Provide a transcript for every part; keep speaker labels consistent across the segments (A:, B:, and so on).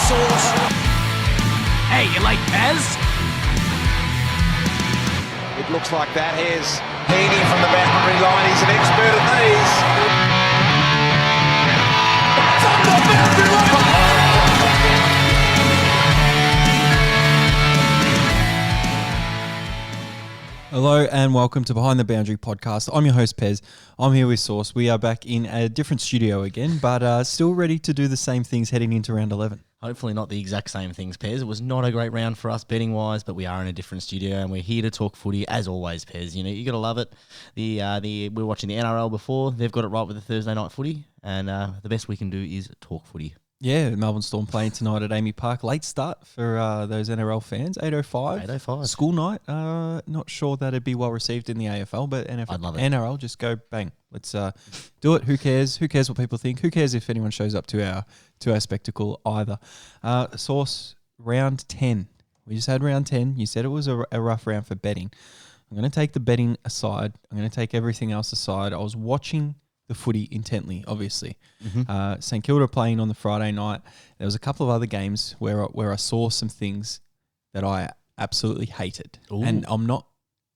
A: Sauce.
B: Hey, you like Pez?
A: It looks like that. Here's Heaney from the boundary line. He's an expert at these. It's on the boundary line.
C: Hello and welcome to Behind the Boundary podcast. I'm your host Pez. I'm here with Sauce. We are back in a different studio again, but still ready to do the same things heading into round 11.
D: Hopefully not the exact same things, Pez. It was not a great round for us betting-wise, but we are in a different studio and we're here to talk footy as always, Pez. You know, you got to love it. We were watching the NRL before. They've got it right with the Thursday night footy, and the best we can do is talk footy.
C: Yeah, Melbourne Storm playing tonight at Amy Park. Late start for those NRL fans, 8:05.
D: 8:05.
C: School night. Not sure that'd be well received in the AFL, but NFL,
D: I'd love it.
C: NRL, just go bang. Let's do it. Who cares? Who cares what people think? Who cares if anyone shows up to our spectacle either? Sauce, round 10. We just had round 10. You said it was a rough round for betting. I'm going to take the betting aside. I'm going to take everything else aside. I was watching the footy intently, obviously.
D: Mm-hmm.
C: St Kilda playing on the Friday night. There was a couple of other games where I saw some things that I absolutely hated.
D: Ooh.
C: And I'm not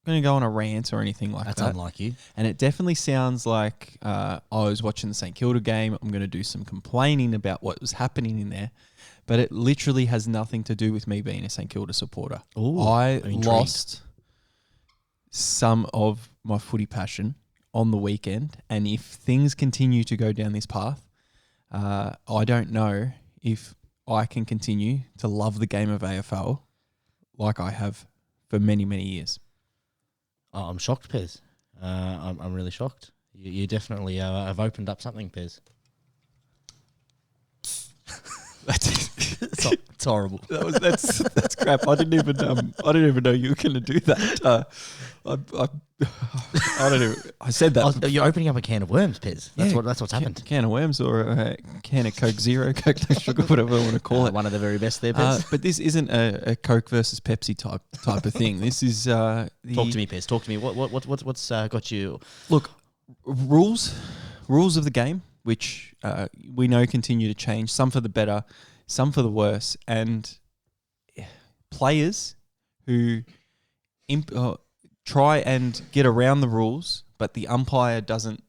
C: going to go on a rant or anything like
D: That's
C: that.
D: unlike you.
C: And it definitely sounds like I was watching the St Kilda game. I'm going to do some complaining about what was happening in there. But it literally has nothing to do with me being a St Kilda supporter.
D: Ooh,
C: I
D: I'm intrigued.
C: lost some of my footy passion on the weekend, and if things continue to go down this path, I don't know if I can continue to love the game of AFL like I have for many, many years.
D: Oh, I'm shocked, Pez. I'm really shocked. You definitely have opened up something, Pez. It's horrible.
C: That's crap. I didn't even know you were going to do that. I don't even. I said that.
D: You're opening up a can of worms, Pez. That's what's happened.
C: Can of worms or a can of Coke Zero, Coke no sugar, whatever I want to call it.
D: One of the very best there, Pez.
C: But this isn't a Coke versus Pepsi type of thing. This is
D: Talk to me, Pez. Talk to me. What's got you?
C: Look, rules of the game, which we know continue to change. Some for the better, some for the worse, and players who try and get around the rules, but the umpire doesn't.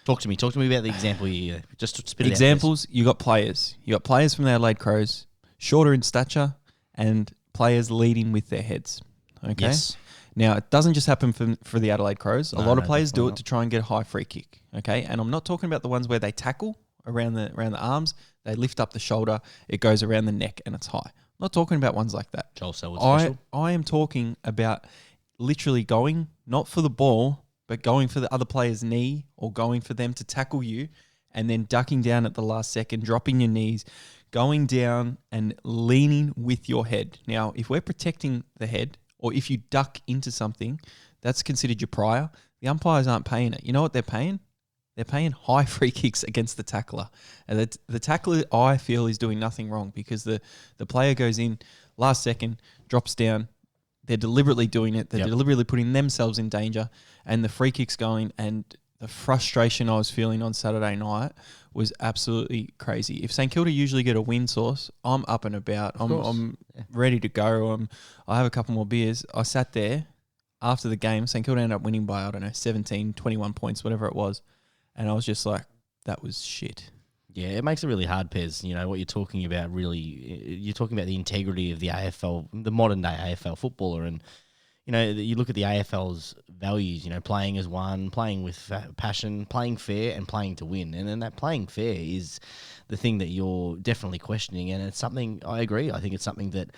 D: Talk to me about the example you just spit it
C: Examples, you got players from the Adelaide Crows, shorter in stature, and players leading with their heads. Okay.
D: Yes.
C: Now, it doesn't just happen for the Adelaide Crows. A lot of players do
D: definitely
C: it
D: not.
C: to try and get a high free kick. Okay, and I'm not talking about the ones where they tackle around the arms, they lift up the shoulder, it goes around the neck, and it's high. I'm not talking about ones like that.
D: Joel Selwood special.
C: I am talking about literally going not for the ball, but going for the other player's knee or going for them to tackle you, and then ducking down at the last second, dropping your knees, going down and leaning with your head. Now, if we're protecting the head, or if you duck into something, that's considered your prior. The umpires aren't paying it. You know what they're paying? They're paying high free kicks against the tackler. And the tackler, I feel, is doing nothing wrong because the player goes in last second, drops down. They're deliberately doing it. They're deliberately putting themselves in danger. And the free kick's going, and the frustration I was feeling on Saturday night was absolutely crazy. If St Kilda usually get a win, Sauce, I'm up and about. I'm ready to go. I have a couple more beers. I sat there after the game. St Kilda ended up winning by, 17, 21 points, whatever it was. And I was just like, that was shit.
D: Yeah, it makes it really hard, Pez. You know, what you're talking about really, you're talking about the integrity of the AFL, the modern day AFL footballer. And, you know, you look at the AFL's values, you know, playing as one, playing with passion, playing fair and playing to win. And then that playing fair is the thing that you're definitely questioning. And it's something, I agree, I think it's something that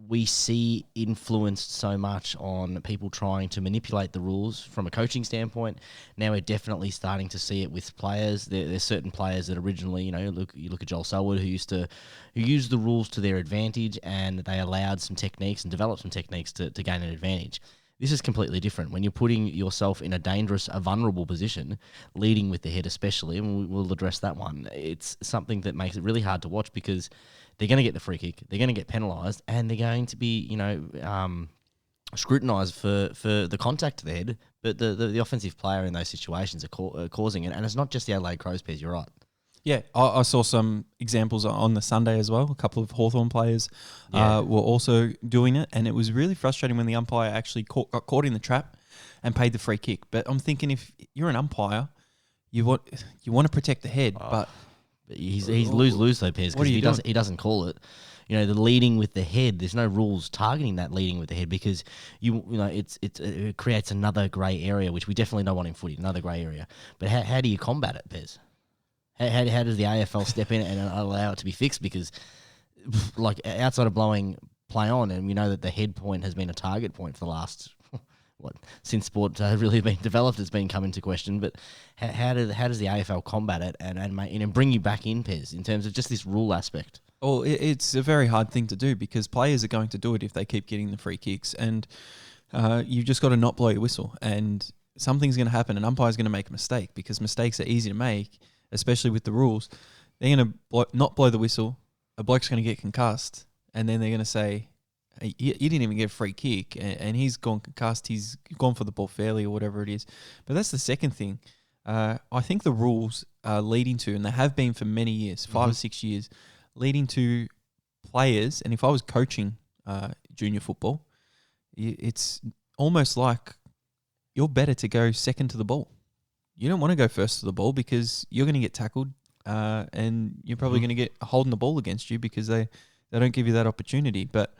D: we see influenced so much on people trying to manipulate the rules from a coaching standpoint. Now we're definitely starting to see it with players. There's certain players that originally, you know, you look at Joel Selwood who used the rules to their advantage, and they allowed some techniques and developed some techniques to gain an advantage. This is completely different. When you're putting yourself in a dangerous, a vulnerable position, leading with the head especially, and we'll address that one, it's something that makes it really hard to watch because they're going to get the free kick, they're going to get penalised, and they're going to be, you know, scrutinised for the contact to the head. But the offensive player in those situations are causing it, and it's not just the Adelaide Crows, Pez, you're right.
C: Yeah, I saw some examples on the Sunday as well. A couple of Hawthorn players were also doing it, and it was really frustrating when the umpire actually got caught in the trap and paid the free kick. But I'm thinking, if you're an umpire, you want to protect the head, but
D: he's lose though, Pez, because he doesn't call it. You know, the leading with the head. There's no rules targeting that leading with the head, because it creates another grey area, which we definitely don't want in footy. Another grey area. But how do you combat it, Pez? How does the AFL step in and allow it to be fixed? Because, like, outside of blowing play on, and we know that the head point has been a target point for the last, since sport really been developed, it's been come into question. But how does the AFL combat it and bring you back in, Pez, in terms of just this rule aspect?
C: Well, it's a very hard thing to do, because players are going to do it if they keep getting the free kicks, and you've just got to not blow your whistle, and something's going to happen. An umpire's going to make a mistake, because mistakes are easy to make, especially with the rules. They're going to not blow the whistle. A bloke's going to get concussed, and then they're going to say, hey, he didn't even get a free kick, and he's gone concussed. He's gone for the ball fairly, or whatever it is. But that's the second thing. I think the rules are leading to, and they have been for many years, 5 or 6 years, leading to players. And if I was coaching junior football, it's almost like you're better to go second to the ball. You don't want to go first to the ball, because you're going to get tackled, and you're probably going to get holding the ball against you, because they don't give you that opportunity. But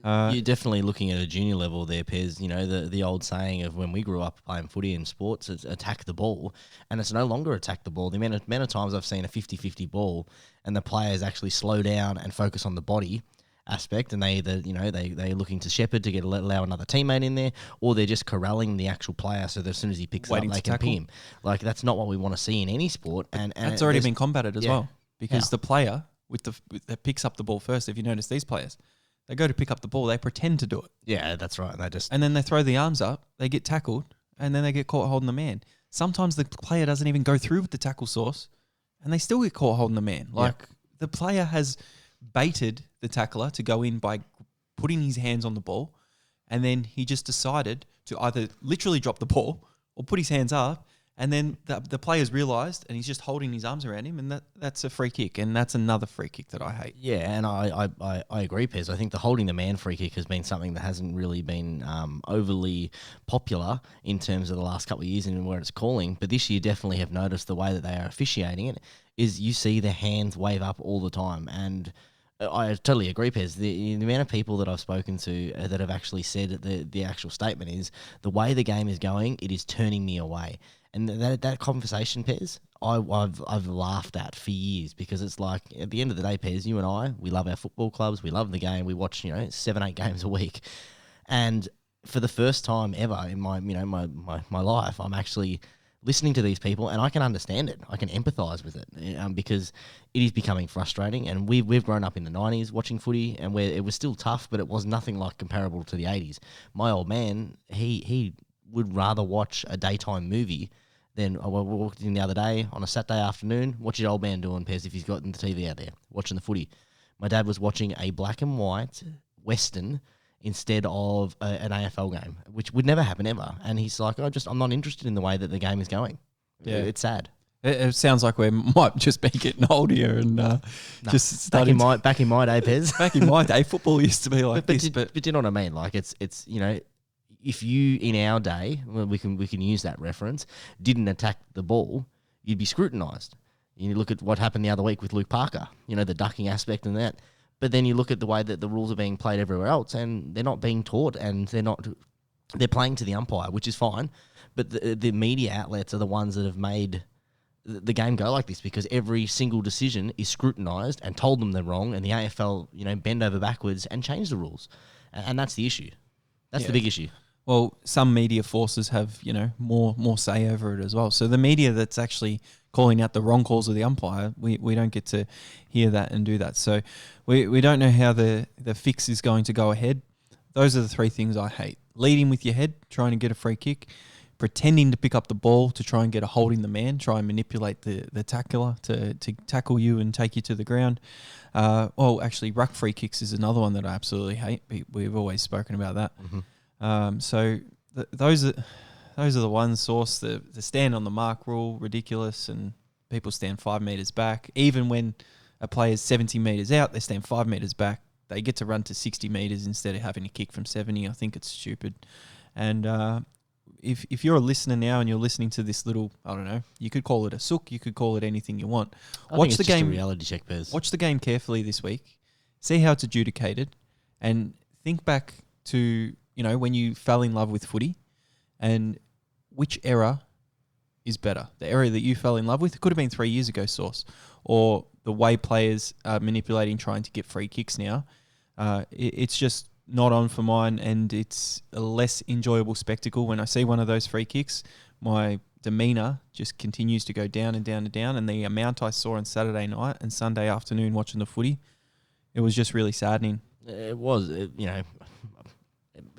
D: you're definitely looking at a junior level there, Pez. You know, the old saying of when we grew up playing footy in sports, it's attack the ball, and it's no longer attack the ball. The amount of times I've seen a 50-50 ball and the players actually slow down and focus on the body aspect, and they're looking to shepherd to allow another teammate in there, or they're just corralling the actual player so that as soon as he picks it up, they can pin him. Like, that's not what we want to see in any sport, and
C: that's already been combated as well, because the player that picks up the ball first, if you notice these players, they go to pick up the ball, they pretend to do it.
D: Yeah, that's right.
C: And then they throw the arms up, they get tackled, and then they get caught holding the man. Sometimes the player doesn't even go through with the tackle source, and they still get caught holding the man. Like, the player has baited the tackler to go in by putting his hands on the ball, and then he just decided to either literally drop the ball or put his hands up, and then the players realised, and he's just holding his arms around him, and that's a free kick, and that's another free kick that I hate.
D: Yeah, and I agree, Pez. I think the holding the man free kick has been something that hasn't really been overly popular in terms of the last couple of years and where it's calling, but this year definitely have noticed the way that they are officiating it is you see the hands wave up all the time, and I totally agree, Pez. The amount of people that I've spoken to that have actually said that the actual statement is, the way the game is going, it is turning me away. And that conversation, Pez, I've laughed at for years, because it's like, at the end of the day, Pez, you and I, we love our football clubs, we love the game, we watch 7-8 games a week, and for the first time ever in my life, I'm actually listening to these people, and I can understand it. I can empathise with it, because it is becoming frustrating. And we've grown up in the 90s watching footy, and where it was still tough, but it was nothing like comparable to the 80s. My old man, he would rather watch a daytime movie than I walked in the other day on a Saturday afternoon. What's your old man doing, Pez, if he's got the TV out there watching the footy? My dad was watching a black and white Western instead of an AFL game, which would never happen ever. And he's like, I'm not interested in the way that the game is going. Yeah, it's sad.
C: It sounds like we might just be getting old here, and just starting.
D: Back in my day, Pez.
C: Back in my day, football used to be like this.
D: But do you know what I mean? Like, it's if you in our day, we can use that reference, didn't attack the ball, you'd be scrutinised. You look at what happened the other week with Luke Parker, the ducking aspect and that. But then you look at the way that the rules are being played everywhere else, and they're not being taught, and they're playing to the umpire, which is fine. But the media outlets are the ones that have made the game go like this, because every single decision is scrutinised and told them they're wrong, and the AFL, bend over backwards and change the rules. And that's the issue. That's the big issue.
C: Well, some media forces have, more say over it as well. So the media that's actually calling out the wrong calls of the umpire, we don't get to hear that and do that. So we don't know how the fix is going to go ahead. Those are the three things I hate. Leading with your head, trying to get a free kick, pretending to pick up the ball to try and get a hold in the man, try and manipulate the tackler to tackle you and take you to the ground. Actually, ruck free kicks is another one that I absolutely hate. We've always spoken about that. Mm-hmm. So those are the ones. Source, the stand on the mark rule, ridiculous, and people stand 5 metres back. Even when a player's 70 metres out, they stand 5 metres back. They get to run to 60 metres instead of having to kick from 70. I think it's stupid. And if you're a listener now and you're listening to this little, I don't know, you could call it a sook, you could call it anything you want.
D: Watch the game. Just a reality check, Bez.
C: Watch the game carefully this week. See how it's adjudicated, and think back to when you fell in love with footy, and which era is better. The era that you fell in love with, it could have been 3 years ago, Source, or the way players are manipulating, trying to get free kicks now. It's just not on for mine, and it's a less enjoyable spectacle. When I see one of those free kicks, my demeanour just continues to go down and down and down, and the amount I saw on Saturday night and Sunday afternoon watching the footy, it was just really saddening.
D: It was, it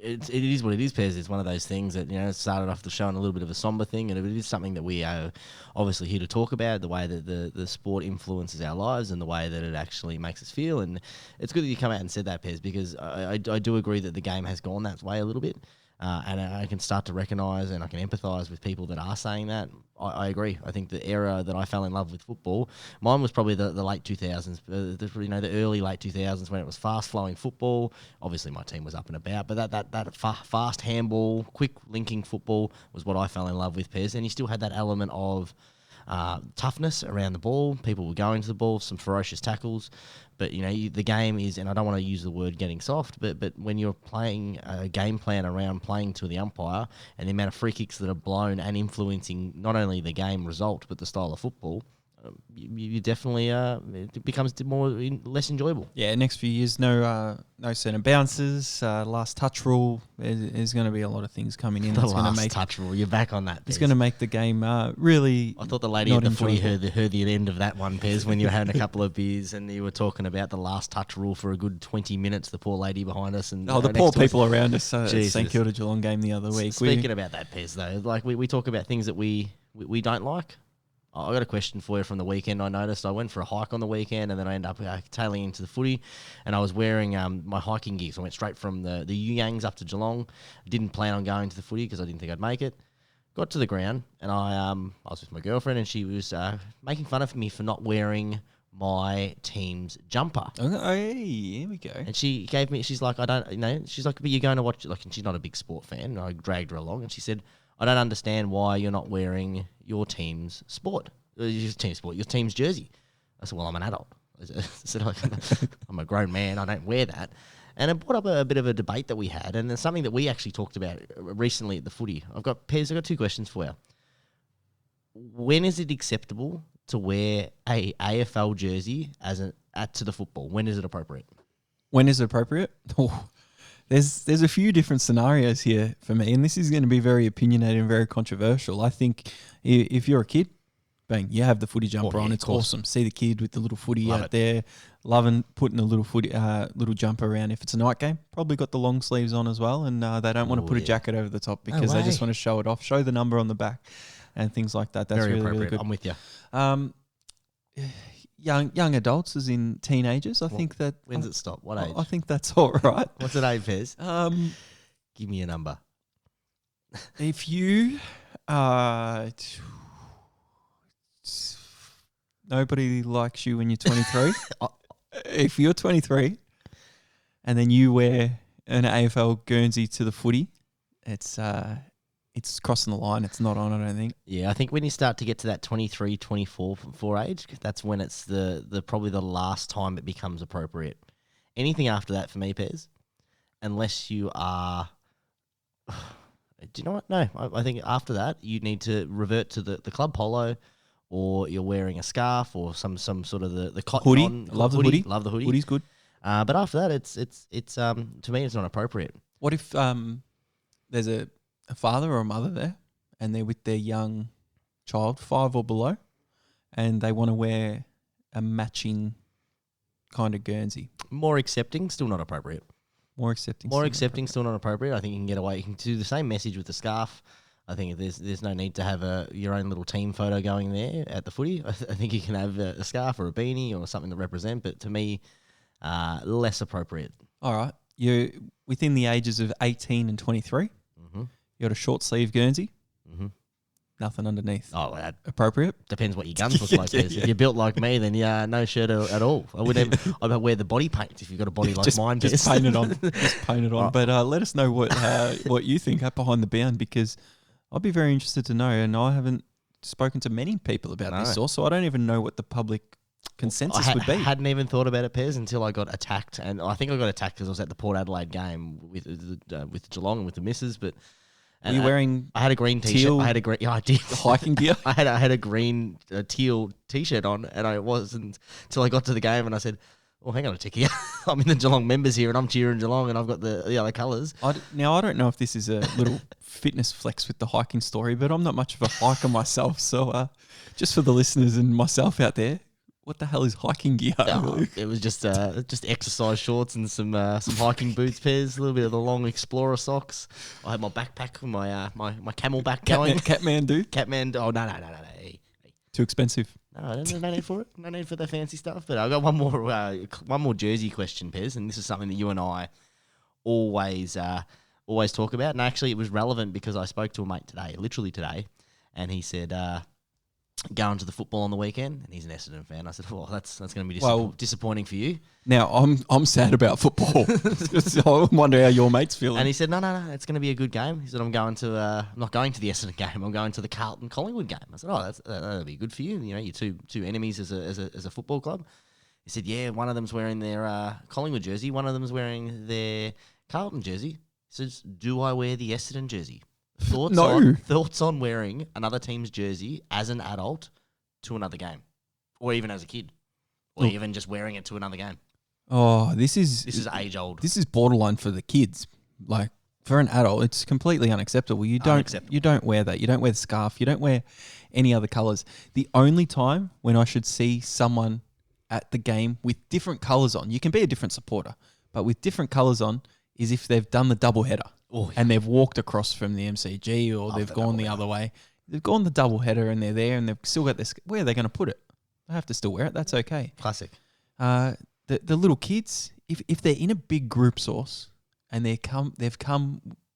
D: is what it is, Pez. It's one of those things that, it started off the show on a little bit of a somber thing, and it is something that we are obviously here to talk about, the way that the sport influences our lives and the way that it actually makes us feel. And it's good that you come out and said that, Pez, because I do agree that the game has gone that way a little bit. And I can start to recognise and I can empathise with people that are saying that. I agree. I think the era that I fell in love with football, mine was probably the late 2000s, the early late 2000s when it was fast-flowing football. Obviously, my team was up and about, but that fast handball, quick linking football was what I fell in love with, Pez. And you still had that element of toughness around the ball. People were going to the ball, some ferocious tackles. But, the game is, and I don't want to use the word getting soft, but when you're playing a game plan around playing to the umpire and the amount of free kicks that are blown and influencing not only the game result but the style of football, you definitely it becomes less enjoyable.
C: Yeah, next few years, no centre bounces, last touch rule. There's going to be a lot of things coming in.
D: The last touch rule, you're back on that, Pez.
C: It's going to make the game really.
D: I thought the lady at the footy heard the end of that one, Pez, when you were having a couple of beers and you were talking about the last touch rule for a good 20 minutes. The poor lady behind us and
C: the poor people around us. St Kilda Geelong game the other week.
D: Speaking about that, Pez, though, like we talk about things that we don't like. I got a question for you from the weekend. I noticed I went for a hike on the weekend and then I ended up tailing into the footy, and I was wearing my hiking gear. So I went straight from the Yuyangs up to Geelong. Didn't plan on going to the footy because I didn't think I'd make it. Got to the ground and I was with my girlfriend and she was making fun of me for not wearing my team's jumper.
C: Oh, hey, here we go.
D: And she's like, but you're going to watch it. And she's not a big sport fan. And I dragged her along and she said, I don't understand why you're not wearing your team's your team's jersey. I said, well, I'm an adult. I said, I'm a grown man. I don't wear that. And it brought up a bit of a debate that we had, and it's something that we actually talked about recently at the footy. I've got two questions for you. When is it acceptable to wear a AFL jersey to the football? When is it appropriate?
C: When is it appropriate? Oh. There's a few different scenarios here for me, and this is going to be very opinionated and very controversial. I think if you're a kid, bang, you have the footy jumper on. It's awesome. See the kid with the little footy out there, loving putting a little footy, little jumper around. If it's a night game, probably got the long sleeves on as well, and they don't want to put a jacket over the top because they just want to show it off, show the number on the back, and things like that. That's
D: very
C: really,
D: appropriate.
C: really good.
D: I'm with you.
C: Young adults, as in teenagers, I think that.
D: When's it stop? What age?
C: I think that's all right.
D: What's an age, Pez? Give me a number.
C: If you nobody likes you when you're 23. If you're 23 and then you wear an AFL Guernsey to the footy, it's crossing the line. It's not on, I don't think.
D: Yeah, I think when you start to get to that 23, 24 age, that's when it's the probably the last time it becomes appropriate. Anything after that for me, Pez, unless you are... Do you know what? No, I think after that you need to revert to the club polo, or you're wearing a scarf or some sort of the cotton
C: hoodie.
D: On.
C: Love the hoodie.
D: Love the hoodie.
C: Hoodie's good.
D: But after that, it's to me it's not appropriate.
C: What if there's a father or a mother there and they're with their young child, 5 or below, and they want to wear a matching kind of Guernsey?
D: More accepting, still not appropriate.
C: More accepting,
D: still not appropriate. I think you can get away. You can do the same message with the scarf. I think there's no need to have your own little team photo going there at the footy. I think you can have a scarf or a beanie or something to represent, but to me, less appropriate.
C: All right. You're within the ages of 18 and 23.
D: Mm-hmm.
C: You got a short sleeve Guernsey.
D: Mm-hmm.
C: nothing underneath.
D: Oh, that
C: Appropriate?
D: depends what your guns look like. Piers. If you're built like me, then yeah, no shirt at all. I would I'd wear the body paint if you've got a body like mine.
C: Just paint it on. Just paint it on.
D: Right.
C: But let us know what you think at Behind the Bound, because I'd be very interested to know, and I haven't spoken to many people about this source, so I don't even know what the public consensus would be.
D: I hadn't even thought about it, Piers, until I got attacked, and I think I got attacked because I was at the Port Adelaide game with Geelong and with the missus. But
C: Were you wearing
D: I had a green t-shirt.
C: teal
D: I had a green. Yeah, I did.
C: hiking gear?
D: I had a green teal t-shirt on, and I wasn't until I got to the game, and I said, "Oh, hang on a tick here. I'm in the Geelong members here, and I'm cheering Geelong, and I've got the other colours."
C: Now, I don't know if this is a little fitness flex with the hiking story, but I'm not much of a hiker myself. So just for the listeners and myself out there, what the hell is hiking gear?
D: It was just exercise shorts and some hiking boots, Piers, a little bit of the long explorer socks. I had my backpack with my camelback going.
C: Catman.
D: Oh, no. Hey.
C: Too expensive.
D: No need for it. No need for the fancy stuff. But I got one more jersey question, Piers, and this is something that you and I always talk about. And actually, it was relevant because I spoke to a mate literally today, and he said, going to the football on the weekend, and he's an Essendon fan. I said, "Oh, that's going to be disappointing for you."
C: Now I'm sad about football. I wonder how your mate's feeling.
D: And he said, "No, it's going to be a good game." He said, "I'm not going to the Essendon game. I'm going to the Carlton Collingwood game." I said, "Oh, that'll be good for you. You know, you're two enemies as a football club." He said, "Yeah, one of them's wearing their Collingwood jersey, one of them's wearing their Carlton jersey." He says, "Do I wear the Essendon jersey?" Thoughts on wearing another team's jersey as an adult to another game, or even as a kid, or even just wearing it to another game.
C: Oh, this is
D: age old.
C: This is borderline for the kids. Like for an adult, it's completely unacceptable. You don't wear that. You don't wear the scarf. You don't wear any other colours. The only time when I should see someone at the game with different colours on, you can be a different supporter, but with different colours on, is if they've done the double header.
D: Oh, yeah.
C: And they've walked across from the MCG, or they've gone the other way. They've gone the double header and they're there, and they've still got this. Where are they going to put it? They have to still wear it. That's okay.
D: Classic.
C: The little kids, if they're in a big group source and they've come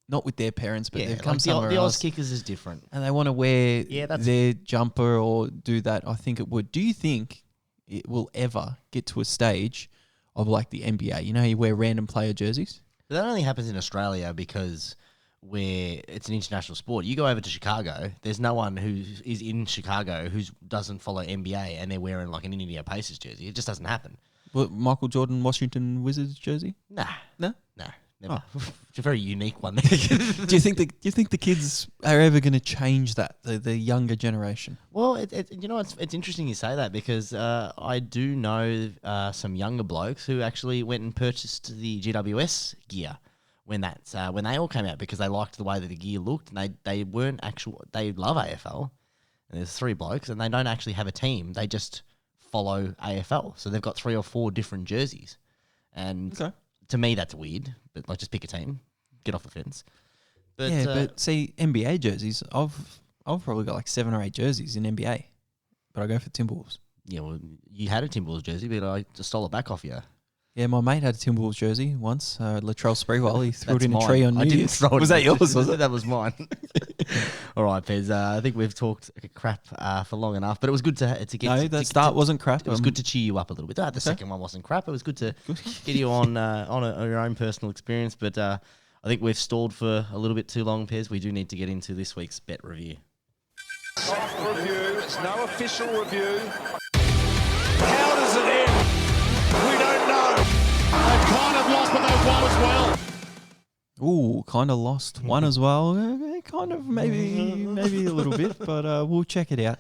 C: not with their parents, but they've come somewhere
D: the
C: else.
D: Oz Kickers is different,
C: and they want to wear their jumper or do that. I think it would. Do you think it will ever get to a stage of like the NBA? You know, how you wear random player jerseys.
D: But that only happens in Australia because it's an international sport. You go over to Chicago, there's no one who is in Chicago who doesn't follow NBA and they're wearing like an Indiana Pacers jersey. It just doesn't happen.
C: Well, Michael Jordan, Washington Wizards jersey?
D: Nah.
C: No?
D: Nah. Never.
C: Oh.
D: It's a very unique one.
C: Do you think the kids are ever going to change that, the younger generation?
D: Well, it's interesting you say that because I do know some younger blokes who actually went and purchased the GWS gear when they all came out because they liked the way that the gear looked, and they love AFL, and there's 3 blokes and they don't actually have a team, they just follow AFL, so they've got 3 or 4 different jerseys, and to me that's weird, but like just pick a team, get off the fence. But
C: but see, NBA jerseys, I've probably got like 7 or 8 jerseys in NBA, but I go for Timberwolves.
D: Yeah, well, you had a Timberwolves jersey, but I just stole it back off you.
C: Yeah, my mate had a Timberwolves jersey once. Latrell Sprewell, he threw it in
D: mine.
C: a tree on New
D: I didn't
C: Year's.
D: throw it.
C: Was that yours? Was it?
D: That was mine. All right, Pez. I think we've talked crap for long enough, but it was good to get.
C: No, that start wasn't crap.
D: It was good to cheer you up a little bit. The second one wasn't crap. It was good to get you on your own personal experience, but I think we've stalled for a little bit too long, Pez. We do need to get into this week's bet review.
A: Soft review. It's no official review. How does it end? We don't know. They've kind of lost, but they've won as well.
C: Ooh, kind of lost one as well. Kind of, maybe a little bit, but we'll check it out.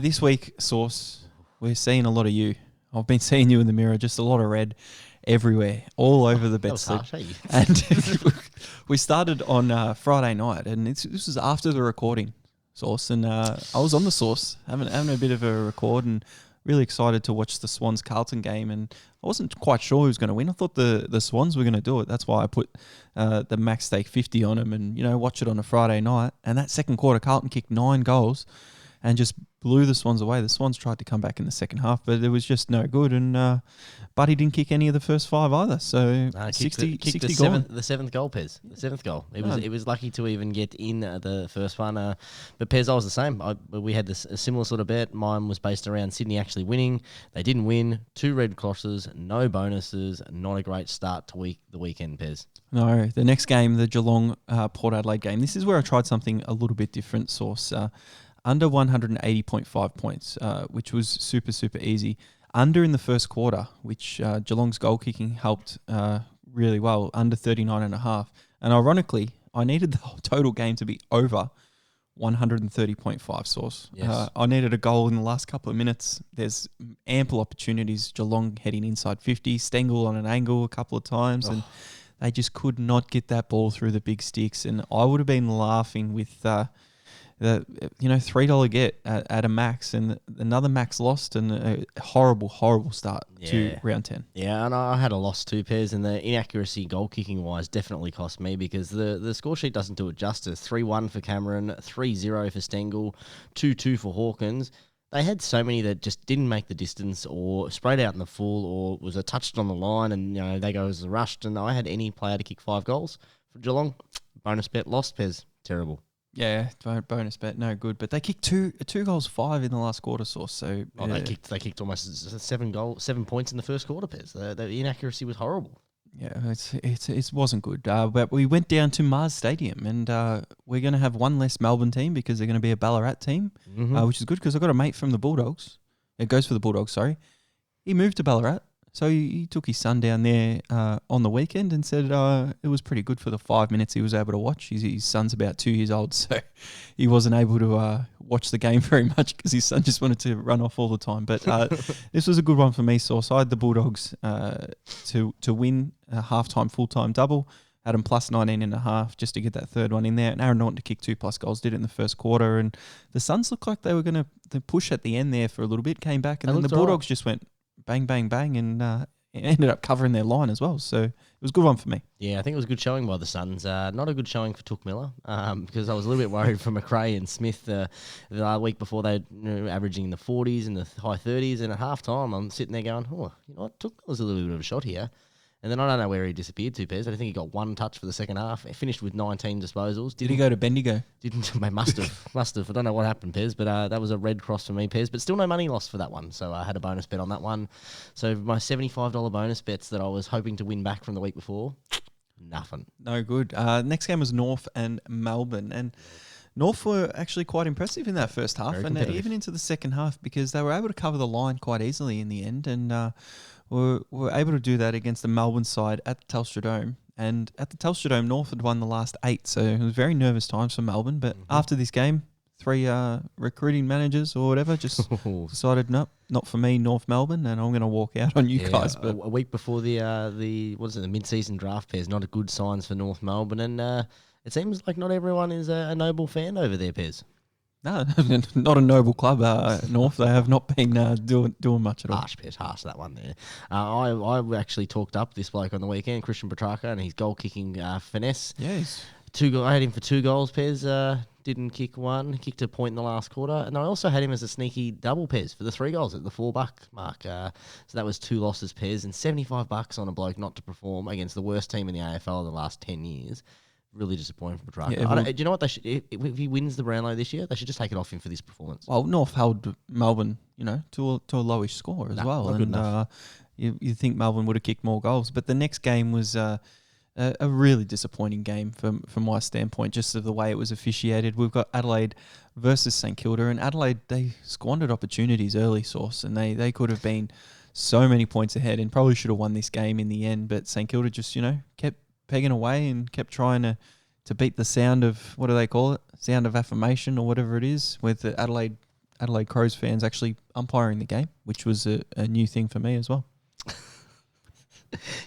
C: This week, Source, we're seeing a lot of you. I've been seeing you in the mirror, just a lot of red everywhere, all over the bet slip. And we started on Friday night, and this was after the recording, Source, and I was on the Source, having a bit of a record, and really excited to watch the Swans Carlton game, and I wasn't quite sure who was going to win. I thought the Swans were going to do it. That's why I put the max stake 50 on them, and watch it on a Friday night. And that second quarter, Carlton kicked 9 goals, and just blew the Swans away. The Swans tried to come back in the second half, but it was just no good. And Buddy didn't kick any of the first 5 either. So 60 gone.
D: The seventh goal, Pez. The seventh goal. It was lucky to even get in the first one. But Pez, I was the same. We had a similar sort of bet. Mine was based around Sydney actually winning. They didn't win. 2 red crosses, no bonuses. Not a great start to the weekend, Pez.
C: No, the next game, the Geelong Port Adelaide game. This is where I tried something a little bit different. Source under 180.5 points, which was super, super easy. Under in the first quarter, which Geelong's goal kicking helped really well, under 39.5. And ironically, I needed the whole total game to be over 130.5 Source.
D: Yes.
C: I needed a goal in the last couple of minutes. There's ample opportunities. Geelong heading inside 50, Stengel on an angle a couple of times, and they just could not get that ball through the big sticks. And I would have been laughing with the $3 get at a max, and another max lost, and a horrible start to round 10.
D: Yeah, and I had a loss too, Pez, and the inaccuracy goal kicking wise definitely cost me because the score sheet doesn't do it justice. 3-1 for Cameron, 3-0 for Stengel, 2-2 for Hawkins. They had so many that just didn't make the distance or sprayed out in the full or was touched on the line, and they go as rushed. And I had any player to kick 5 goals for Geelong. Bonus bet lost, Pez. Terrible.
C: Yeah, bonus bet, no good. But they kicked 2 goals 5 in the last quarter, Source. So
D: they kicked almost 7 points in the first quarter, Pez. The inaccuracy was horrible.
C: Yeah, it wasn't good. But we went down to Mars Stadium, and we're going to have one less Melbourne team because they're going to be a Ballarat team, which is good because I've got a mate from the Bulldogs. It goes for the Bulldogs, sorry. He moved to Ballarat. So he took his son down there on the weekend and said it was pretty good for the 5 minutes he was able to watch. His son's about 2 years old, so he wasn't able to watch the game very much because his son just wanted to run off all the time. But this was a good one for me, Source. I had the Bulldogs to win a halftime, full-time double. Had them plus 19.5 just to get that third one in there. And Aaron Norton to kick 2+ goals, did it in the first quarter. And the Suns looked like they were going to push at the end there for a little bit, came back, and then the Bulldogs just went bang, bang, bang, and ended up covering their line as well. So it was a good one for me.
D: Yeah, I think it was a good showing by the Suns. Not a good showing for Took Miller because I was a little bit worried for McRae and Smith the week before. They were averaging in the 40s and the high 30s, and at halftime I'm sitting there going, Took Miller's a little bit of a shot here. And then I don't know where he disappeared to, Pez. I think he got 1 touch for the second half. He finished with 19 disposals.
C: Did he go to Bendigo?
D: Didn't. Must have. I don't know what happened, Pez, but that was a red cross for me, Pez. But still no money lost for that one. So I had a bonus bet on that one. So my $75 bonus bets that I was hoping to win back from the week before, nothing.
C: No good. Next game was North and Melbourne. And North were actually quite impressive in that first half and even into the second half because they were able to cover the line quite easily in the end. And were able to do that against the Melbourne side at the Telstra Dome. And at the Telstra Dome, North had won the last 8, so it was very nervous times for Melbourne. But after this game, 3 recruiting managers or whatever just decided, nope, not for me, North Melbourne, and I'm going to walk out on you guys. But
D: a week before the mid-season draft, Pez, not a good signs for North Melbourne. And it seems like not everyone is a Noble fan over there, Pez.
C: No, not a noble club, North. They have not been doing much at all.
D: Harsh that one there. I actually talked up this bloke on the weekend, Christian Petrarca, and his goal-kicking finesse.
C: Yes.
D: I had him for 2 goals, Pez. Didn't kick 1. Kicked a point in the last quarter. And I also had him as a sneaky double, Pez, for the 3 goals at the $4 mark. So that was 2 losses, Pez, and $75 on a bloke not to perform against the worst team in the AFL in the last 10 years. Really disappointing for Petrarca.
C: Yeah,
D: do you know what they should? If he wins the Brownlow this year, they should just take it off him for this performance.
C: Well, North held Melbourne, to a lowish score as well, and you think Melbourne would have kicked more goals, but the next game was a really disappointing game from my standpoint, just of the way it was officiated. We've got Adelaide versus St Kilda, and Adelaide, they squandered opportunities early, Source, and they could have been so many points ahead and probably should have won this game in the end, but St Kilda just kept pegging away and kept trying to beat the sound of, what do they call it? Sound of affirmation or whatever it is, with the Adelaide Crows fans actually umpiring the game, which was a new thing for me as well.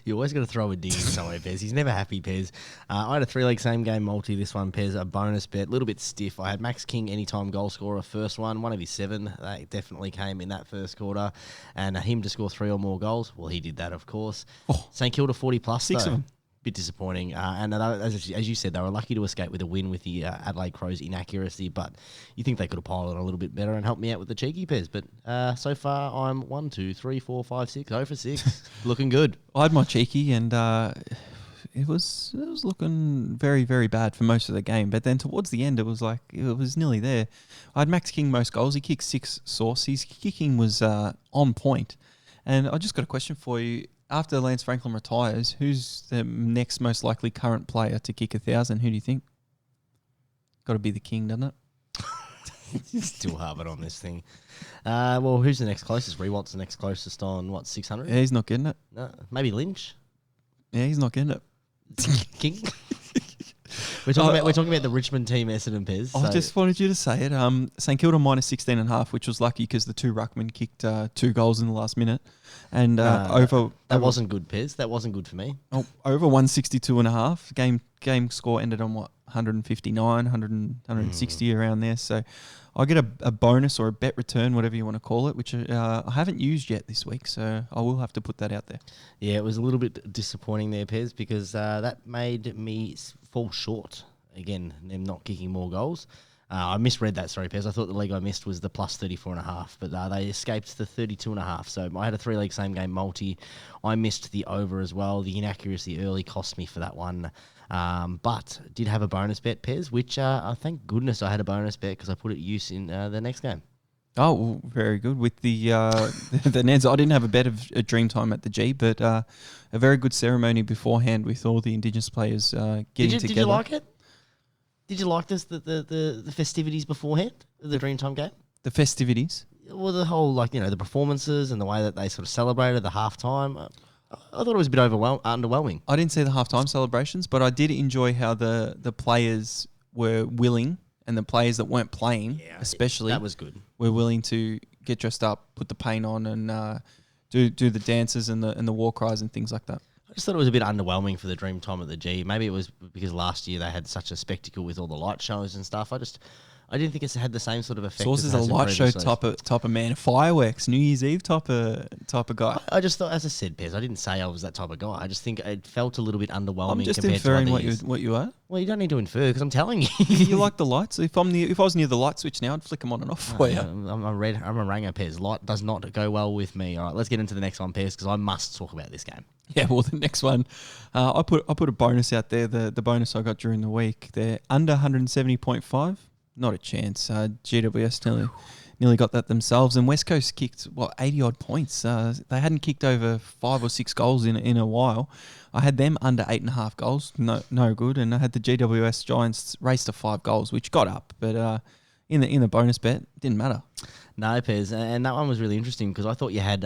D: You always got to throw a dig in somewhere, Pez. He's never happy, Pez. I had a 3-leg same game multi this one, Pez, a bonus bet, a little bit stiff. I had Max King anytime goal scorer, first one of his 7. They definitely came in that first quarter. And him to score 3 or more goals, well, he did that, of course. St Kilda 40+,
C: 6
D: though.
C: of them.
D: bit disappointing. And as you said, they were lucky to escape with a win with the Adelaide Crows inaccuracy, but you think they could have piled on a little bit better and helped me out with the cheeky Pez. But so far, I'm 1, 2, 3, 4, 5, 6, 0 for 6. Looking good.
C: I had my cheeky and it was looking very, very bad for most of the game. But then towards the end, it was nearly there. I had Max King most goals. He kicked 6 sauce. His kicking was on point. And I just got a question for you. After Lance Franklin retires, who's the next most likely current player to kick 1,000? Who do you think? Got to be the King, doesn't it?
D: Still harbored on this thing. Well, who's the next closest? Rewalt's the next closest on, 600?
C: Yeah, he's not getting it.
D: No, maybe Lynch?
C: Yeah, he's not getting it.
D: King? We're talking about the Richmond team, Essendon Pez.
C: I just wanted you to say it. St Kilda minus 16.5, which was lucky because the 2 ruckmen kicked 2 goals in the last minute. And that
D: wasn't good, Pez. That wasn't good for me.
C: Over 162.5. Game score ended on 159, 160 around there. So I get a bonus or a bet return, whatever you want to call it, which I haven't used yet this week. So I will have to put that out there. Yeah,
D: it was a little bit disappointing there, Pez, because that made me fall short. Again, them not kicking more goals. I misread that, sorry, Pez. I thought the leg I missed was the plus 34.5, but they escaped the 32.5. So I had a 3-leg same game multi. I missed the over as well. The inaccuracy early cost me for that one. But did have a bonus bet, Pez, which thank goodness I had a bonus bet because I put it to use in the next game.
C: Oh, well, very good. With the the Neds, I didn't have a bet of a Dreamtime at the G, but a very good ceremony beforehand with all the Indigenous players getting together.
D: Did you like it? Did you like this the festivities beforehand, the Dreamtime game?
C: The festivities?
D: Well, the whole, the performances and the way that they sort of celebrated the halftime. I thought it was a bit underwhelming.
C: I didn't see the halftime celebrations, but I did enjoy how the players were willing, and the players that weren't playing, especially,
D: that was good.
C: Were willing to get dressed up, put the paint on, and do the dances and the war cries and things like that.
D: I just thought it was a bit underwhelming for the Dreamtime at the G. Maybe it was because last year they had such a spectacle with all the light shows and stuff. I didn't think it's had the same sort of effect.
C: Source is a light show type of man. Fireworks, New Year's Eve type of guy.
D: I just thought, as I said, Pez, I didn't say I was that type of guy. I just think it felt a little bit underwhelming.
C: I'm just
D: compared
C: inferring
D: to
C: what you are.
D: Well, you don't need to infer because I'm telling you.
C: You like the lights. If I was near the light switch now, I'd flick them on and off for you.
D: I'm a ranger, Pez. Light does not go well with me. All right, let's get into the next one, Pez, because I must talk about this game.
C: Yeah, well, the next one, I put a bonus out there. The bonus I got during the week, they're under 170.5. Not a chance. GWS nearly got that themselves, and West Coast kicked 80 odd points. They hadn't kicked over 5 or 6 goals in a while. I had them under 8.5 goals. No good. And I had the GWS Giants race to 5 goals, which got up, but in the bonus bet, didn't matter.
D: No, Pez, and that one was really interesting because I thought you had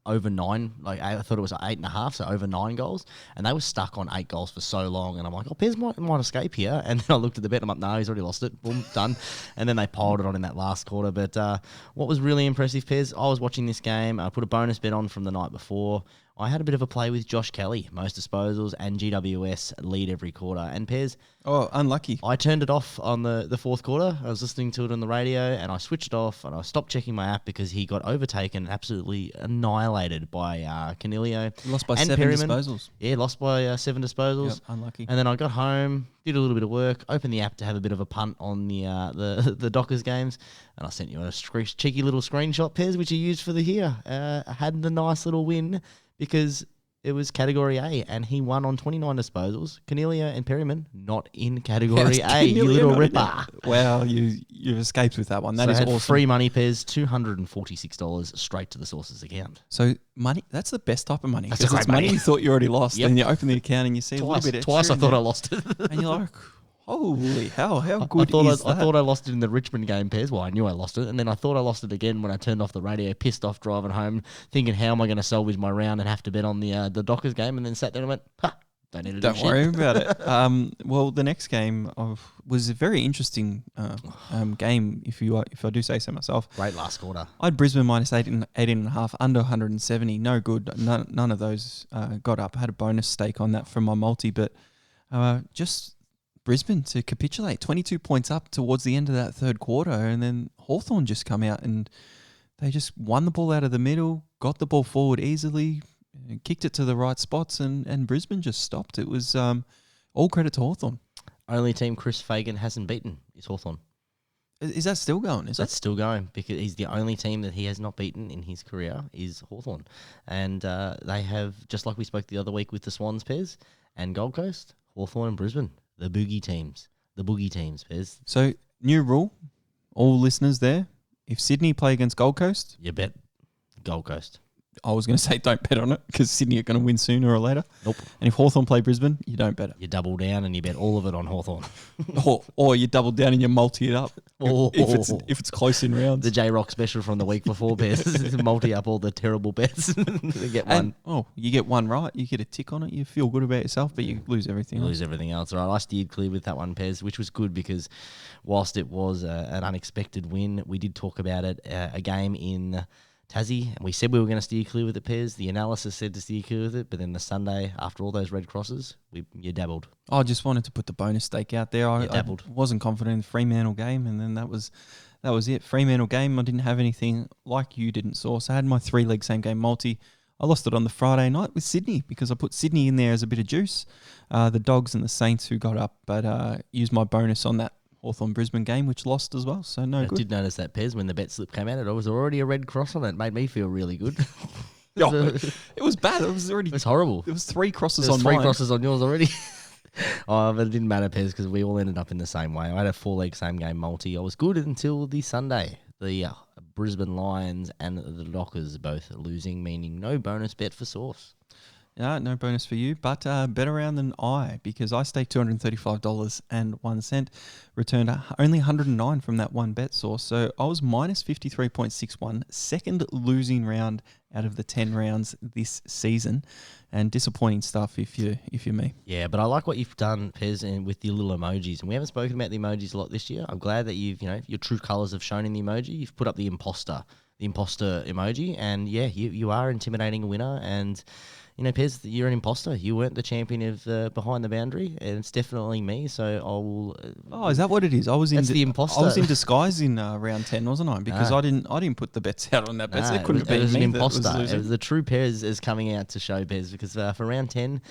D: over 9, I thought it was 8.5, so over 9 goals, and they were stuck on 8 goals for so long, and I'm like, Pez might escape here, and then I looked at the bet, and I'm like, no, he's already lost it, boom, done, and then they piled it on in that last quarter, but what was really impressive, Pez, I was watching this game, I put a bonus bet on from the night before. I had a bit of a play with Josh Kelly, most disposals, and GWS lead every quarter. And Pez,
C: unlucky.
D: I turned it off on the fourth quarter. I was listening to it on the radio, and I switched it off, and I stopped checking my app because he got overtaken, absolutely annihilated by Canelio.
C: Lost by
D: and
C: 7
D: Perryman.
C: disposals.
D: Yeah, lost by 7 disposals.
C: Yep, unlucky.
D: And then I got home, did a little bit of work, opened the app to have a bit of a punt on the Dockers games, and I sent you a cheeky little screenshot, Pez, which you used for the here. I had the nice little win because it was Category A, and he won on 29 disposals. Cornelia and Perryman not in Category A, you little ripper.
C: Wow, you've escaped with that one. That is awesome.
D: Free money, Pez, $246 straight to the source's account.
C: So money, that's the best type of money.
D: That's a great
C: money
D: money.
C: You thought you already lost,
D: Yep.
C: and you open the account and you see a little bit extra.
D: Twice I thought I lost it.
C: And you're like, holy hell, how good is that?
D: I thought I lost it in the Richmond game, Pez. Well, I knew I lost it. And then I thought I lost it again when I turned off the radio, pissed off driving home, thinking, how am I going to salvage my round and have to bet on the Dockers game? And then sat there and went, don't need to do
C: Don't
D: shit.
C: worry about it. Well, the next game was a very interesting game, if I do say so myself.
D: Great last quarter.
C: I had Brisbane minus 18.5, under 170. No good. None of those got up. I had a bonus stake on that from my multi, but just Brisbane to capitulate. 22 points up towards the end of that third quarter, and then Hawthorn just come out and they just won the ball out of the middle, got the ball forward easily, kicked it to the right spots, and Brisbane just stopped. It was all credit to Hawthorn.
D: Only team Chris Fagan hasn't beaten is Hawthorn.
C: Is that still going?
D: That's still going because he's the only team that he has not beaten in his career is Hawthorn. And they have, just like we spoke the other week with the Swans, Pez, and Gold Coast, Hawthorn and Brisbane, the boogie teams, Pez.
C: So, new rule, all listeners there, if Sydney play against Gold Coast,
D: You bet Gold Coast.
C: I was going to say don't bet on it because Sydney are going to win sooner or later.
D: Nope.
C: And if Hawthorn play Brisbane, you don't bet it.
D: You double down and you bet all of it on Hawthorn.
C: or you double down and you multi it up if it's close in rounds.
D: The J-Rock special from the week before, Pez. Multi up all the terrible bets. You get one.
C: You get one right. You get a tick on it. You feel good about yourself, but you lose everything.
D: You lose everything else. All right, I steered clear with that one, Pez, which was good because whilst it was an unexpected win, we did talk about it, a game in Tassie, and we said we were going to steer clear with it, Pez. The analysis said to steer clear with it, but then the Sunday, after all those red crosses, you dabbled.
C: I just wanted to put the bonus stake out there. I wasn't confident in the Fremantle game, and then that was it. Fremantle game, I didn't have anything like you didn't source. I had my 3-leg same game multi. I lost it on the Friday night with Sydney because I put Sydney in there as a bit of juice. The Dogs and the Saints who got up, but used my bonus on that Hawthorn-Brisbane game, which lost as well, so no good.
D: I did notice that, Pez, when the bet slip came out, it was already a red cross on it. It made me feel really good.
C: It was bad. It was
D: horrible.
C: There was 3 crosses
D: There was
C: on
D: three
C: mine.
D: crosses on yours already. But it didn't matter, Pez, because we all ended up in the same way. I had a 4-leg same game multi. I was good until the Sunday. The Brisbane Lions and the Dockers both losing, meaning no bonus bet for Source.
C: No bonus for you, but better round than I, because I staked $235.01, returned only 109 from that one bet source. So I was minus 53.61, second losing round out of the 10 rounds this season, and disappointing stuff if you're me.
D: Yeah, but I like what you've done, Pez, and with your little emojis. And we haven't spoken about the emojis a lot this year. I'm glad that your true colours have shown in the emoji. You've put up the imposter emoji, and yeah, you are intimidating a winner. And Pez, you're an imposter. You weren't the champion of behind the boundary, and it's definitely me. So I will.
C: Is that what it is? That's
D: the imposter.
C: I was in disguise in round 10, wasn't I? Because I didn't put the bets out on that bet. So it couldn't have been
D: me.
C: An
D: imposter. It was the true Pez is coming out to show Pez, because for round 10,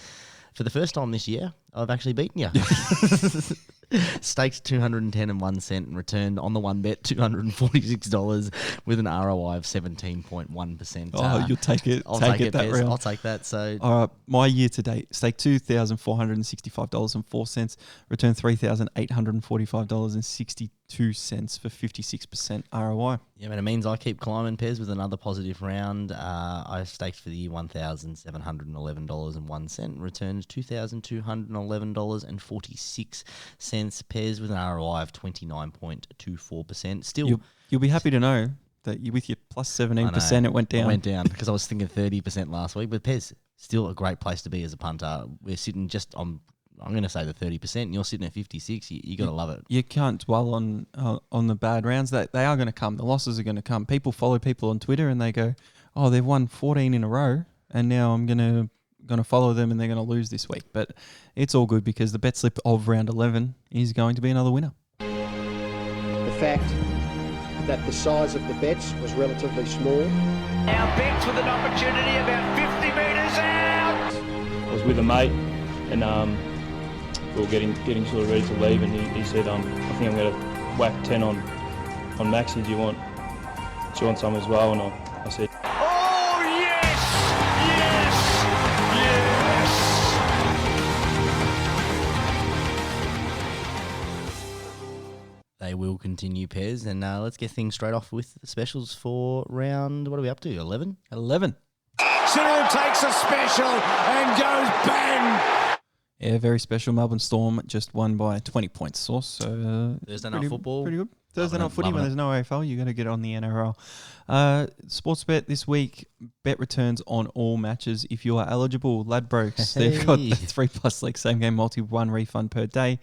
D: for the first time this year, I've actually beaten you. Staked $210.01 and returned on the one bet $246 with an ROI of 17.1%.
C: Oh, you'll take it.
D: I'll take it
C: that round.
D: I'll take that. So,
C: all right, my year to date, staked $2,465.04, returned $3,845.62 for 56% ROI.
D: Yeah, man, it means I keep climbing, Pez, with another positive round. I staked for the year $1,711.01, returned $2,211.46, Pez, with an ROI of 29.24%. Still,
C: you'll be happy to know that with your plus 17%, it went down.
D: It went down because I was thinking 30% last week. But Pez, still a great place to be as a punter. We're sitting just on, I'm going to say the 30%, and you're sitting at 56. You got to love it. You
C: can't dwell on the bad rounds. They are going to come. The losses are going to come. People follow people on Twitter and they go, "Oh, they've won 14 in a row, and now I'm going to follow them and they're going to lose this week." But it's all good because the bet slip of round 11 is going to be another winner.
E: The fact that the size of the bets was relatively small.
B: Now Bex with an opportunity about 50 metres out.
F: I was with a mate and we were getting sort of ready to leave, and he said, I think I'm going to whack 10 on Maxi. Do you want some as well? And I said,
B: Oh, yes!
D: They will continue, Pez, and let's get things straight off with the specials for round, what are we up to, 11?
C: 11.
A: Cyril takes a special and goes bang!
C: Yeah, very special. Melbourne Storm just won by 20 points, Source. So
D: Thursday night football.
C: Pretty good. Thursday night footy when there's no AFL, you got to get on the NRL. Sports bet this week, bet returns on all matches if you are eligible. Ladbrokes, they've got the 3+ leg same game multi, 1 refund per day,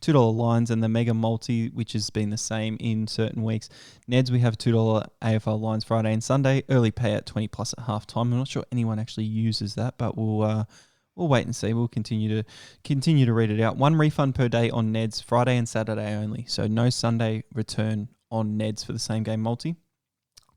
C: $2 lines, and the mega multi, which has been the same in certain weeks. Neds, we have $2 AFL lines Friday and Sunday, early payout 20+ at half time. I'm not sure anyone actually uses that, but we'll wait and see. We'll continue to read it out. 1 refund per day on Neds, Friday and Saturday only. So no Sunday return on Neds for the same game multi.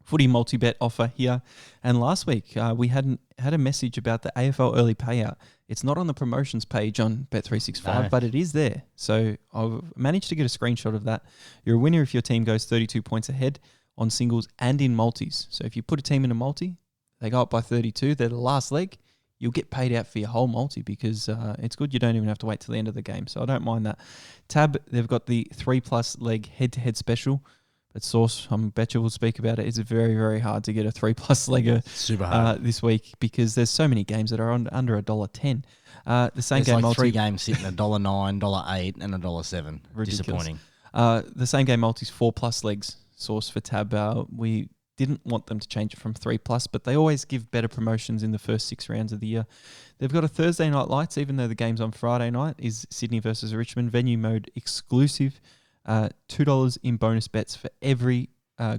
C: footy multi-bet offer here. And last week, we had a message about the AFL early payout. It's not on the promotions page on Bet365, but it is there. So I've managed to get a screenshot of that. You're a winner if your team goes 32 points ahead on singles and in multis. So if you put a team in a multi, they go up by 32, they're the last leg, you'll get paid out for your whole multi because it's good. You don't even have to wait till the end of the game. So I don't mind that. Tab, they've got the 3+ leg head-to-head special. But Source, I bet you will speak about it. It's very, very hard to get a 3+ legger
D: Super hard.
C: this week because there's so many games that are under $1.10. The same
D: There's
C: game
D: like
C: multi,
D: 3 games sitting $1.09, $8, and $7.
C: Ridiculous.
D: Disappointing.
C: The same game multis 4+ legs. Source for Tab. We didn't want them to change it from 3+, but they always give better promotions in the first 6 rounds of the year. They've got a Thursday night lights, even though the game's on Friday night, is Sydney versus Richmond. Venue mode exclusive. $2 in bonus bets for every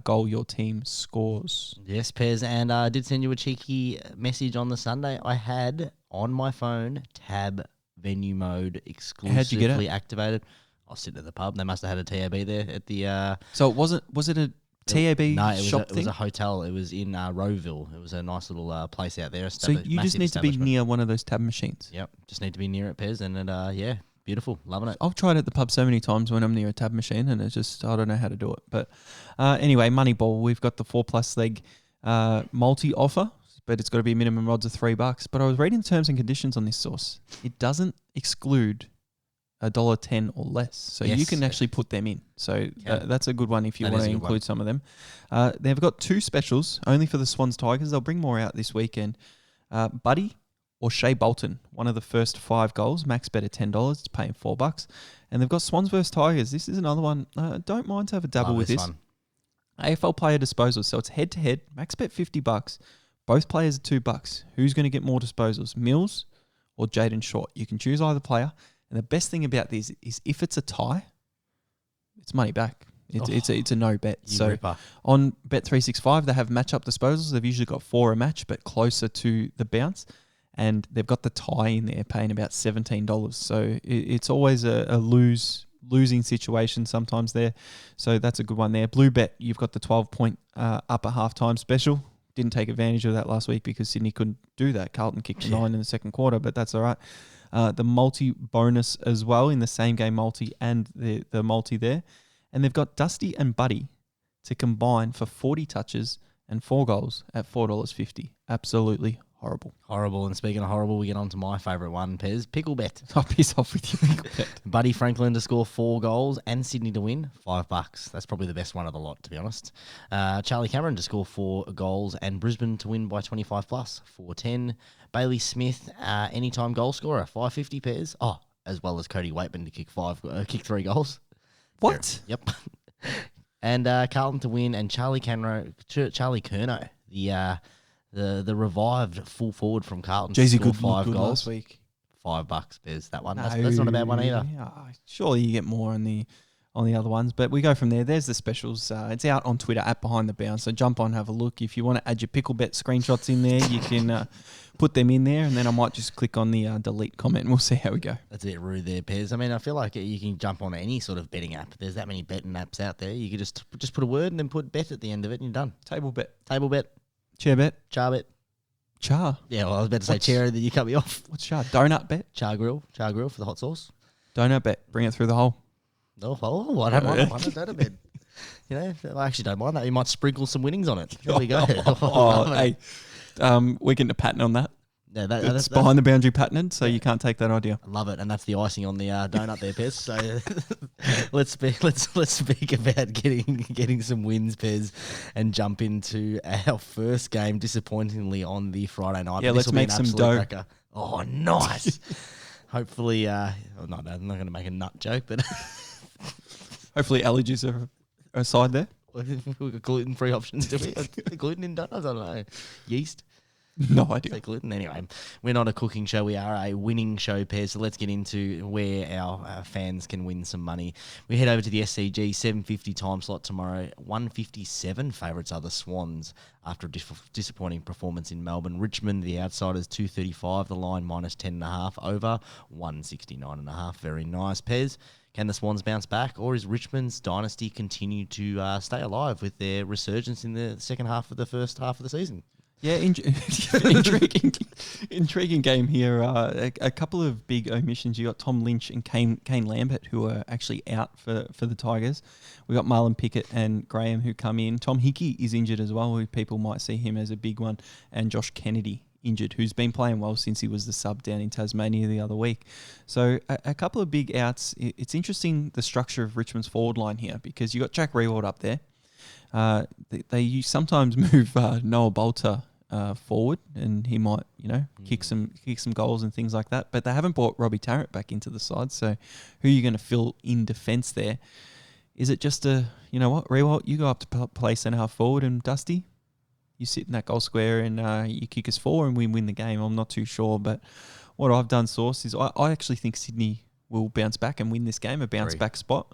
C: goal your team scores.
D: Yes, Pez, and I did send you a cheeky message on the Sunday. I had on my phone Tab venue mode exclusively activated. I was sitting at the pub. They must have had a TAB there at the.
C: So was it a TAB shop thing?
D: It was a hotel. It was in Rowville. It was a nice little place out there.
C: So you just need to be near one of those Tab machines.
D: Yep, just need to be near it, Pez, and yeah. Beautiful. Loving it.
C: I've tried it at the pub so many times when I'm near a Tab machine and it's just, I don't know how to do it. But anyway, Moneyball, we've got the 4+ leg multi offer, but it's got to be minimum odds of $3. But I was reading the terms and conditions on this Source. It doesn't exclude $1.10 or less. So you can actually put them in. So that's a good one if you want to include some of them. They've got 2 specials only for the Swans Tigers. They'll bring more out this weekend. Buddy or Shea Bolton, one of the first 5 goals, max bet at $10, it's paying $4. And they've got Swans versus Tigers. This is another one. Don't mind to have a dabble with this.
D: One.
C: AFL player disposals. So it's head-to-head, max bet $50. Both players are $2. Who's going to get more disposals, Mills or Jaden Short? You can choose either player. And the best thing about this is if it's a tie, it's money back. It's a no bet. So
D: ripper.
C: On Bet365, they have match-up disposals. They've usually got 4 a match, but closer to the bounce. And they've got the tie in there paying about $17. So it's always a losing situation sometimes there. So that's a good one there. Blue Bet, you've got the 12-point upper halftime special. Didn't take advantage of that last week because Sydney couldn't do that. Carlton kicked 9 in the second quarter, but that's all right. The multi-bonus as well in the same game multi and the multi there. And they've got Dusty and Buddy to combine for 40 touches and 4 goals at $4.50. Absolutely horrible.
D: Horrible. And speaking of horrible, we get on to my favourite one, Pez. Pickle bet.
C: I'll piss off with you, Pickle bet.
D: Buddy Franklin to score 4 goals and Sydney to win, $5. That's probably the best one of the lot, to be honest. Charlie Cameron to score 4 goals and Brisbane to win by 25+, $4.10. Bailey Smith, anytime goal scorer, $5.50 Pez. Oh, as well as Cody Waitman to kick 3 goals.
C: What?
D: Yep. And Carlton to win and Charlie Curnow, the revived full forward from Carlton.
C: Jeez,
D: good 5
C: goals
D: goals
C: last week.
D: $5 There's that one. That's not a bad one either.
C: Surely you get more on the other ones, but we go from there. There's the specials. It's out on Twitter at Behind the Bounce. So jump on, have a look. If you want to add your pickle bet screenshots in there, you can put them in there, and then I might just click on the delete comment, and we'll see how we go.
D: That's it, rude there, Pez. I mean, I feel like you can jump on any sort of betting app. There's that many betting apps out there. You could just put a word and then put bet at the end of it, and you're done.
C: Table bet,
D: Chair bet,
C: char bet,
D: char. Yeah, well, I was about to say chair, then you cut me off.
C: What's char? Donut bet,
D: Char grill for the hot sauce.
C: Donut bet, bring it through the hole.
D: Oh, I don't mind a donut bet. You know, I actually don't mind that. You might sprinkle some winnings on it. There we go.
C: Hey, we're getting a patent on that.
D: Yeah,
C: it's behind the boundary patented, so you can't take that idea.
D: I love it, and that's the icing on the donut there, Pez. So let's speak about getting some wins, Pez, and jump into our first game. Disappointingly on the Friday night.
C: Yeah, let's make some dough.
D: Cracker. Oh, nice. Hopefully, I'm not going to make a nut joke, but
C: hopefully allergies are aside there.
D: We've got gluten-free options, do we? Gluten in donuts? I don't know. Yeast.
C: No idea.
D: Take gluten. Anyway, we're not a cooking show. We are a winning show, Pairs. So let's get into where our fans can win some money. We head over to the SCG, 7:50 time slot tomorrow. 157 favourites are the Swans after a disappointing performance in Melbourne. Richmond, the outsiders, 235. The line minus 10.5 over 169.5. Very nice, Pairs. Can the Swans bounce back, or is Richmond's dynasty continue to stay alive with their resurgence in the second half of the first half of the season?
C: Yeah, intriguing game here. A couple of big omissions. You got Tom Lynch and Kane Lambert, who are actually out for the Tigers. We got Marlon Pickett and Graham, who come in. Tom Hickey is injured as well, who people might see him as a big one. And Josh Kennedy injured, who's been playing well since he was the sub down in Tasmania the other week. So a couple of big outs. It's interesting the structure of Richmond's forward line here, because you got Jack Rewald up there. They sometimes move Noah Bolter forward, and he might, kick some goals and things like that. But they haven't brought Robbie Tarrant back into the side. So who are you going to fill in defence there? Is it just Rewalt, you go up to play centre half forward, and Dusty, you sit in that goal square and you kick us 4 and we win the game? I'm not too sure, but what I've done, Source, is I actually think Sydney will bounce back and win this game, a bounce back spot.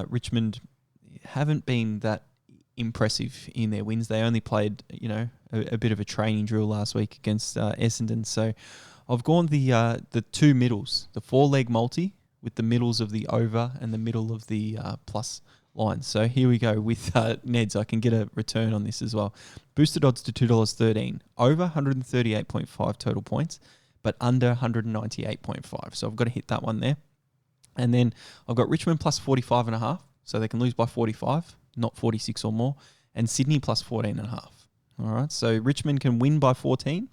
C: Richmond haven't been that impressive in their wins. They only played, a bit of a training drill last week against Essendon. So I've gone the two middles, the 4-leg multi with the middles of the over and the middle of the plus line. So here we go with Neds. I can get a return on this as well. Boosted odds to $2.13. Over 138.5 total points, but under 198.5. So I've got to hit that one there. And then I've got Richmond plus 45.5. So they can lose by 45, not 46 or more. And Sydney plus 14.5. All right. So Richmond can win by 14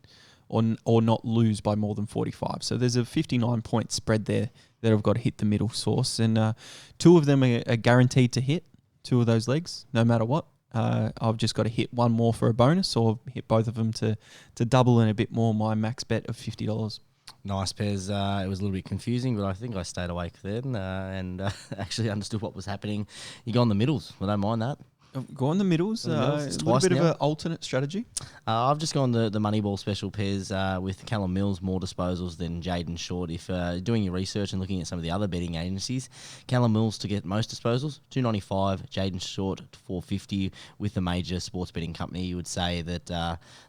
C: or not lose by more than 45. So there's a 59-point spread there that I've got to hit the middle, Source. And two of them are guaranteed to hit, two of those legs, no matter what. I've just got to hit one more for a bonus, or hit both of them to double and a bit more my max bet of $50.
D: Nice, Pairs. It was a little bit confusing, but I think I stayed awake then and actually understood what was happening. You go on the middles. I don't mind that.
C: Go on the middles. A little bit of an alternate strategy.
D: I've just gone the Moneyball special, Pairs, with Callum Mills, more disposals than Jaden Short. If doing your research and looking at some of the other betting agencies, Callum Mills to get most disposals, $2.95, Jaden Short, $4.50. With the major sports betting company, you would say that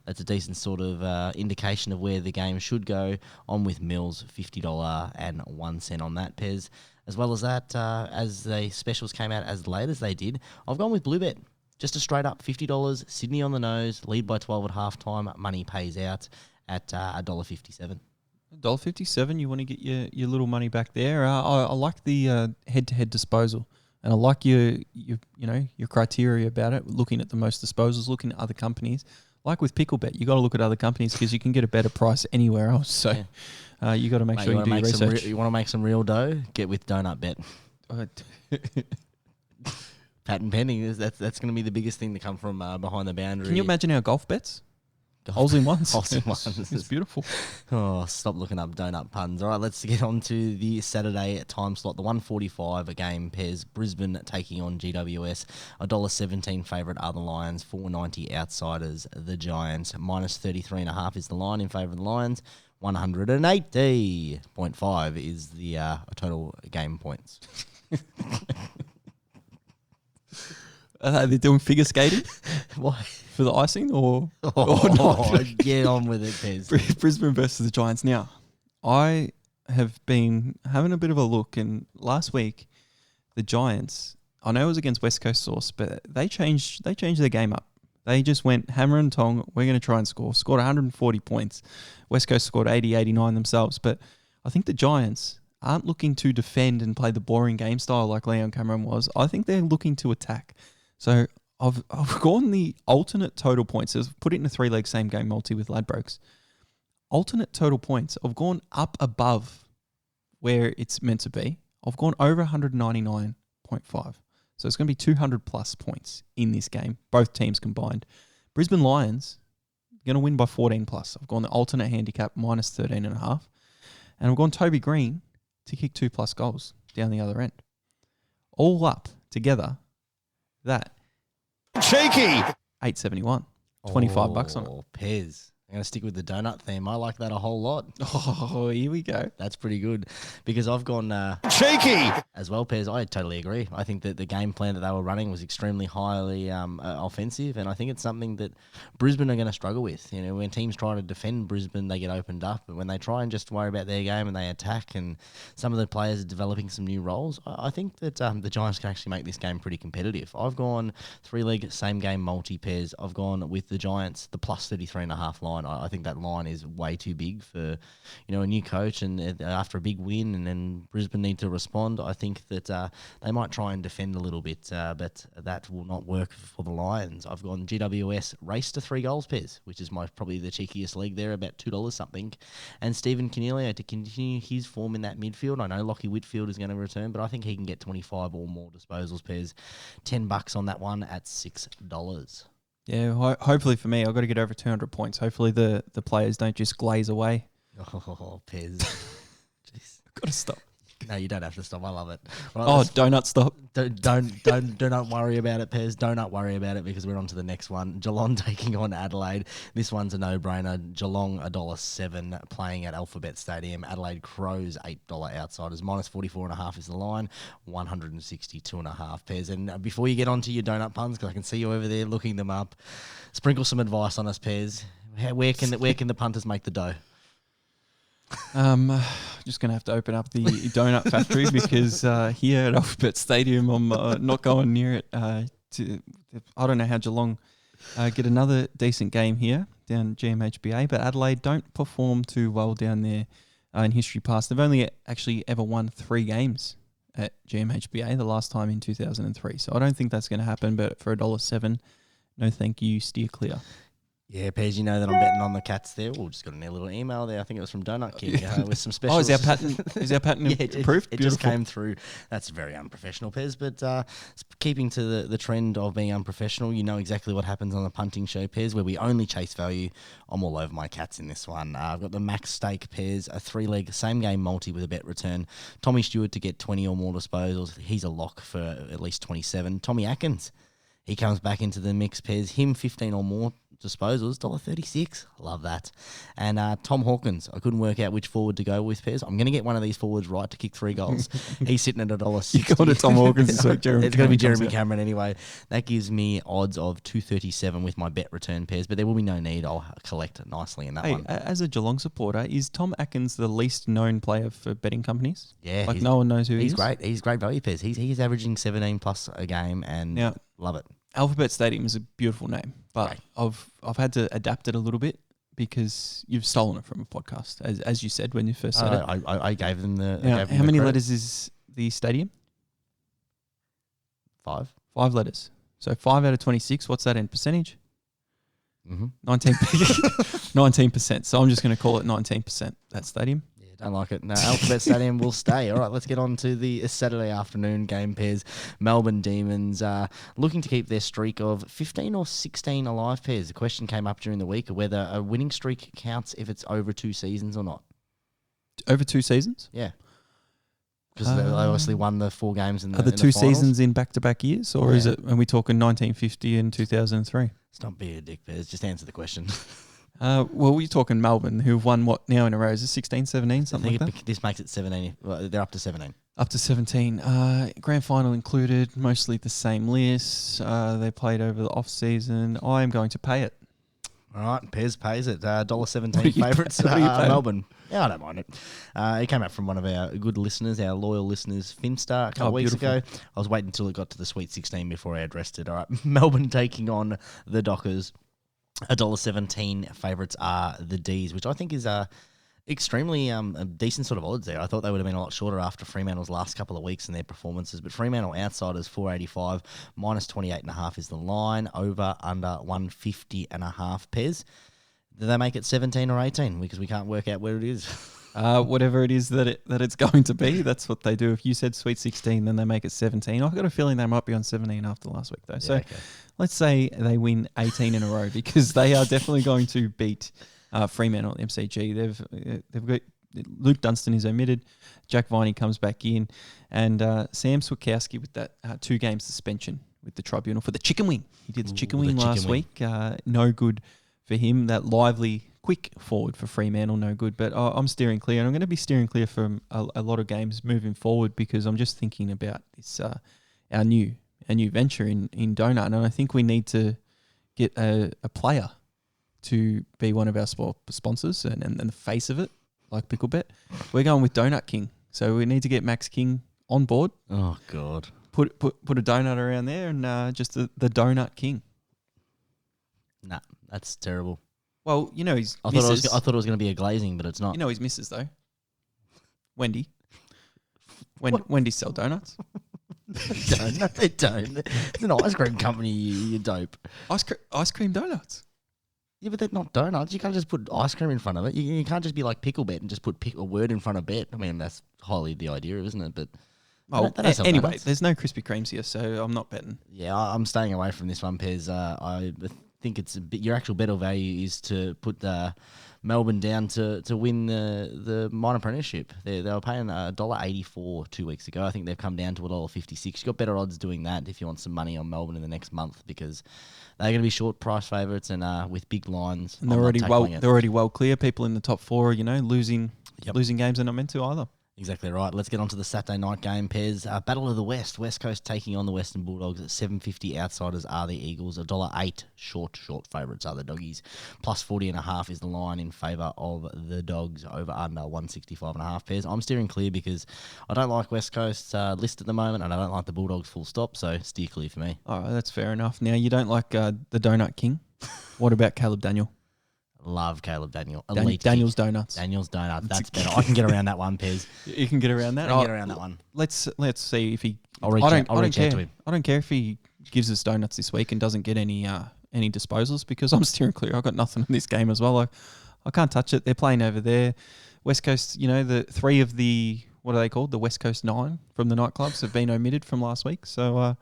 D: that's a decent sort of indication of where the game should go. On with Mills, $50.01 on that, Pairs. As well as that, as the specials came out as late as they did, I've gone with Bluebet. Just a straight up $50, Sydney on the nose, lead by 12 at halftime, money pays out at $1.57.
C: $1.57, you want to get your little money back there. I like the head-to-head disposal, and I like your criteria about it, looking at the most disposals, looking at other companies. Like with Picklebet, you got to look at other companies because you can get a better price anywhere else. So you got to make sure you do your research.
D: You want to make some real dough? Get with donutbet. Patent pending. That's going to be the biggest thing to come from behind the boundary.
C: Can you imagine our golf bets? Holes in ones.
D: Holes in ones.
C: It's beautiful.
D: Oh, stop looking up donut puns. All right, let's get on to the Saturday time slot. The 1:45 a game, Pairs. Brisbane taking on GWS. $1.17 favourite are the Lions. $4.90 outsiders, the Giants. Minus 33.5 is the line in favour of the Lions. 180.5 is the total game points.
C: They're doing figure skating?
D: Why?
C: For the icing or not?
D: Get on with it, Pez.
C: Brisbane versus the Giants. Now, I have been having a bit of a look, and last week, the Giants, I know it was against West Coast Source, but they changed their game up. They just went hammer and tong, we're going to try and score. Scored 140 points. West Coast scored 80, 89 themselves. But I think the Giants aren't looking to defend and play the boring game style like Leon Cameron was. I think they're looking to attack. So I've gone the alternate total points. I've put it in a 3-leg same game multi with Ladbrokes. Alternate total points. I've gone up above where it's meant to be. I've gone over 199.5. So it's going to be 200 plus points in this game, both teams combined. Brisbane Lions going to win by 14 plus. I've gone the alternate handicap minus 13.5. And I've gone Toby Green to kick 2+ goals down the other end. All up together, that
A: cheeky
C: $8.71. $25 on it.
D: Pez. I'm going to stick with the donut theme. I like that a whole lot.
C: Oh, here we go.
D: That's pretty good because I've gone
A: Cheeky!
D: as well, Pez. I totally agree. I think that the game plan that they were running was extremely highly offensive, and I think it's something that Brisbane are going to struggle with. You know, when teams try to defend Brisbane, they get opened up, but when they try and just worry about their game and they attack, and some of the players are developing some new roles, I think that the Giants can actually make this game pretty competitive. I've gone 3-leg same game multi pairs. I've gone with the Giants, the plus 33.5 line. I think that line is way too big for, a new coach, and after a big win, and then Brisbane need to respond. I think that they might try and defend a little bit, but that will not work for the Lions. I've gone GWS race to 3 goals pairs, which is probably the cheekiest leg there, about $2 something, and Stephen Coniglio to continue his form in that midfield. I know Lockie Whitfield is going to return, but I think he can get 25 or more disposals pairs. $10 on that one at $6.
C: Yeah, hopefully for me, I've got to get over 200 points. Hopefully the players don't just glaze away.
D: Oh, Pez. Jeez.
C: I've got to stop.
D: No, you don't have to stop. I love it.
C: Right, donut stop.
D: Do not worry about it, Pez. Do not worry about it because we're on to the next one. Geelong taking on Adelaide. This one's a no-brainer. Geelong $1.07 playing at Alphabet Stadium. Adelaide Crows $8 outsiders. Minus 44.5 is the line. 162.5 Pez. And before you get onto your donut puns, because I can see you over there looking them up, sprinkle some advice on us, Pez. Where can the punters make the dough?
C: Just going to have to open up the donut factory because here at Alphabet Stadium, I'm not going near it. I don't know how Geelong get another decent game here down GMHBA, but Adelaide don't perform too well down there in history past. They've only actually ever won 3 games at GMHBA, the last time in 2003. So I don't think that's going to happen, but for $1.07, no thank you, steer clear.
D: Yeah, Pez, you know that I'm betting on the Cats there. We'll just got a little email there. I think it was from Donut King with some special.
C: Oh, is our patent approved?
D: It just came through. That's very unprofessional, Pez. But keeping to the trend of being unprofessional, you know exactly what happens on the punting show, Pez, where we only chase value. I'm all over my Cats in this one. I've got the max stake, Pez, a 3-leg same game multi with a bet return. Tommy Stewart to get 20 or more disposals. He's a lock for at least 27. Tommy Atkins, he comes back into the mix, Pez. Him 15 or more disposals, $1.36. Love that. And Tom Hawkins, I couldn't work out which forward to go with, Pez. I'm going to get one of these forwards right to kick 3 goals. He's sitting at $1.60.
C: You got it, Tom Hawkins this week, Jeremy.
D: It's going to be Jeremy Cameron anyway. That gives me odds of 237 with my bet return, Pez, but there will be no need. I'll collect it nicely in that one.
C: As a Geelong supporter, is Tom Atkins the least known player for betting companies?
D: Yeah.
C: Like no one knows who he is?
D: He's great. He's great value, Pez. He's averaging 17 plus a game and love it.
C: Alphabet Stadium is a beautiful name, but
D: Right.
C: I've had to adapt it a little bit because you've stolen it from a podcast, as you said when you first said it.
D: I gave them the.
C: Now, how many letters is the stadium?
D: 5.
C: 5 letters. So 5 out of 26. What's that in percentage?
D: Mm-hmm.
C: 19%. So I'm just going to call it 19%. That stadium.
D: Don't like it. No, Alphabet Stadium will stay. All right, let's get on to the Saturday afternoon game pairs. Melbourne Demons looking to keep their streak of 15 or 16 alive pairs. The question came up during the week of whether a winning streak counts if it's over 2 seasons or not.
C: Over 2 seasons?
D: Yeah. Because they obviously won the 4 games in the
C: Are the
D: in
C: 2
D: the finals.
C: seasons in back-to-back years? Or is it, are we talking 1950 and 2003?
D: Stop being a dick, Pairs. Just answer the question.
C: Well, we're talking Melbourne, who've won what now in a row? Is it 16, 17, something like that?
D: This makes it 17. Well, they're up to 17.
C: Up to 17. Grand final included, mostly the same list. They played over the off-season. I am going to pay it.
D: All right, Pez pays it. $1.17 favourites. Melbourne. Yeah, I don't mind it. It came out from one of our good listeners, our loyal listeners, Finstar, a couple of weeks ago. I was waiting until it got to the Sweet 16 before I addressed it. All right, Melbourne taking on the Dockers. $1.17 favourites are the D's, which I think is extremely a decent sort of odds there. I thought they would have been a lot shorter after Fremantle's last couple of weeks in their performances, but Fremantle outsiders $4.85, minus 28.5 is the line, over under 150.5 Pez. Do they make it 17 or 18? Because we can't work out where it is.
C: Whatever it is that it's going to be, that's what they do. If you said Sweet 16, then they make it 17. I've got a feeling they might be on 17 after last week, though. So let's say they win 18 in a row because they are definitely going to beat Fremantle at MCG. They've got Luke Dunstan is omitted. Jack Viney comes back in, and Sam Switkowski with that 2-game suspension with the tribunal for the chicken wing. He did the chicken wing last week. No good for him. That lively quick forward for Fremantle, no good. But I'm steering clear, and I'm going to be steering clear from a lot of games moving forward because I'm just thinking about this our new venture in Donut, and I think we need to get a player to be one of our sponsors and the face of it, like Picklebet. We're going with Donut King, so we need to get Max King on board.
D: Oh God!
C: Put a donut around there and just the Donut King.
D: Nah, that's terrible.
C: Well, you know his
D: I
C: missus.
D: thought it was going to be a glazing, but it's not.
C: You know his missus though. Wendy. Wendy sell donuts.
D: No, they don't. It's an ice cream company. You dope.
C: Ice cream donuts.
D: Yeah, but they're not donuts. You can't just put ice cream in front of it. You can't just be like Picklebet and just put a word in front of bet. I mean, that's highly the idea, isn't it? But
C: Anyway,
D: donuts.
C: there's no Krispy Kremes here, so I'm not betting.
D: Yeah, I'm staying away from this one, Pez. I think it's a bit, your actual better value is to put Melbourne down to win the minor premiership. They were paying $1.84 2 weeks ago. I think they've come down to $1.56. You've got better odds doing that if you want some money on Melbourne in the next month because they're going to be short price favourites and with big lines.
C: And they're already well clear. People in the top four, losing games they're not meant to either.
D: Exactly right. Let's get on to the Saturday night game, Pez. Battle of the West. West Coast taking on the Western Bulldogs at $7.50. Outsiders are the Eagles. $1.08 short favourites are the Doggies. Plus 40.5 is the line in favour of the Dogs. Over under 165.5. Pez. I'm steering clear because I don't like West Coast's list at the moment, and I don't like the Bulldogs full stop. So steer clear for me.
C: All right, that's fair enough. Now you don't like the Donut King. What about Caleb Daniel?
D: Love Caleb Daniel.
C: Daniel's Donuts.
D: Daniel's Donuts. That's better. I can get around that one, Pez.
C: You can get around that.
D: I can get around that one.
C: Let's see if he.
D: I'll reach out to him.
C: I don't care if he gives us donuts this week and doesn't get any disposals because I'm steering clear. I've got nothing in this game as well. I can't touch it. They're playing over there. West Coast. The three of the what are they called? The West Coast 9 from the nightclubs have been omitted from last week. So.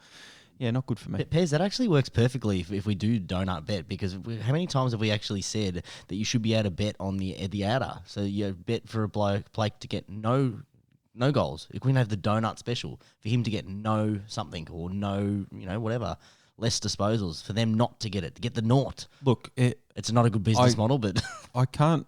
C: Yeah, not good for me.
D: Pez, that actually works perfectly if we do donut bet because how many times have we actually said that you should be able to bet on the outer? So you bet for a Blake to get no goals. If we can have the donut special for him to get no something or no whatever less disposals for them not to get the naught.
C: Look,
D: it's not a good business model, but
C: I can't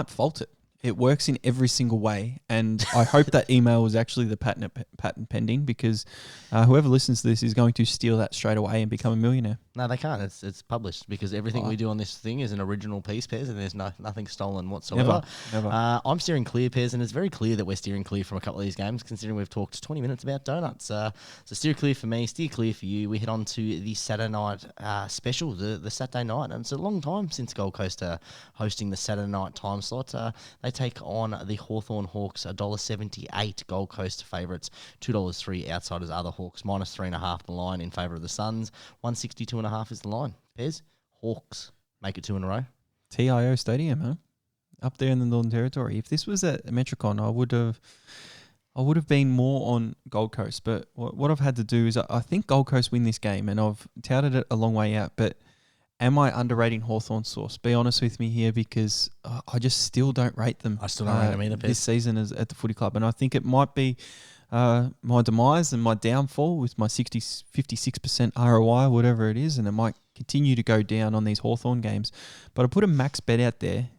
C: fault it. It works in every single way, and I hope that email was actually the patent pending because whoever listens to this is going to steal that straight away and become a millionaire.
D: No, they can't. It's published because everything we do on this thing is an original piece, Pez, and there's nothing stolen whatsoever.
C: Never.
D: I'm steering clear, Pez, and it's very clear that we're steering clear from a couple of these games considering we've talked 20 minutes about donuts. So steer clear for me, steer clear for you. We head on to the Saturday night special, the Saturday night, and it's a long time since Gold Coast are hosting the Saturday night time slot. They take on the Hawthorn Hawks, $1.78 Gold Coast favourites, $2.03 outsiders are the Hawks, minus 3.5 the line in favour of the Suns, 162.5 is the line. Pez, Hawks make it 2 in a row.
C: TIO Stadium, huh? Up there in the Northern Territory. If this was at Metricon, I would have been more on Gold Coast. But what I've had to do is I think Gold Coast win this game, and I've touted it a long way out. But am I underrating Hawthorn Source? Be honest with me here because I just still don't rate them.
D: I still don't rate them either,
C: this season at the footy club. And I think it might be my demise and my downfall with my 56% ROI, whatever it is, and it might continue to go down on these Hawthorn games. But I put a max bet out there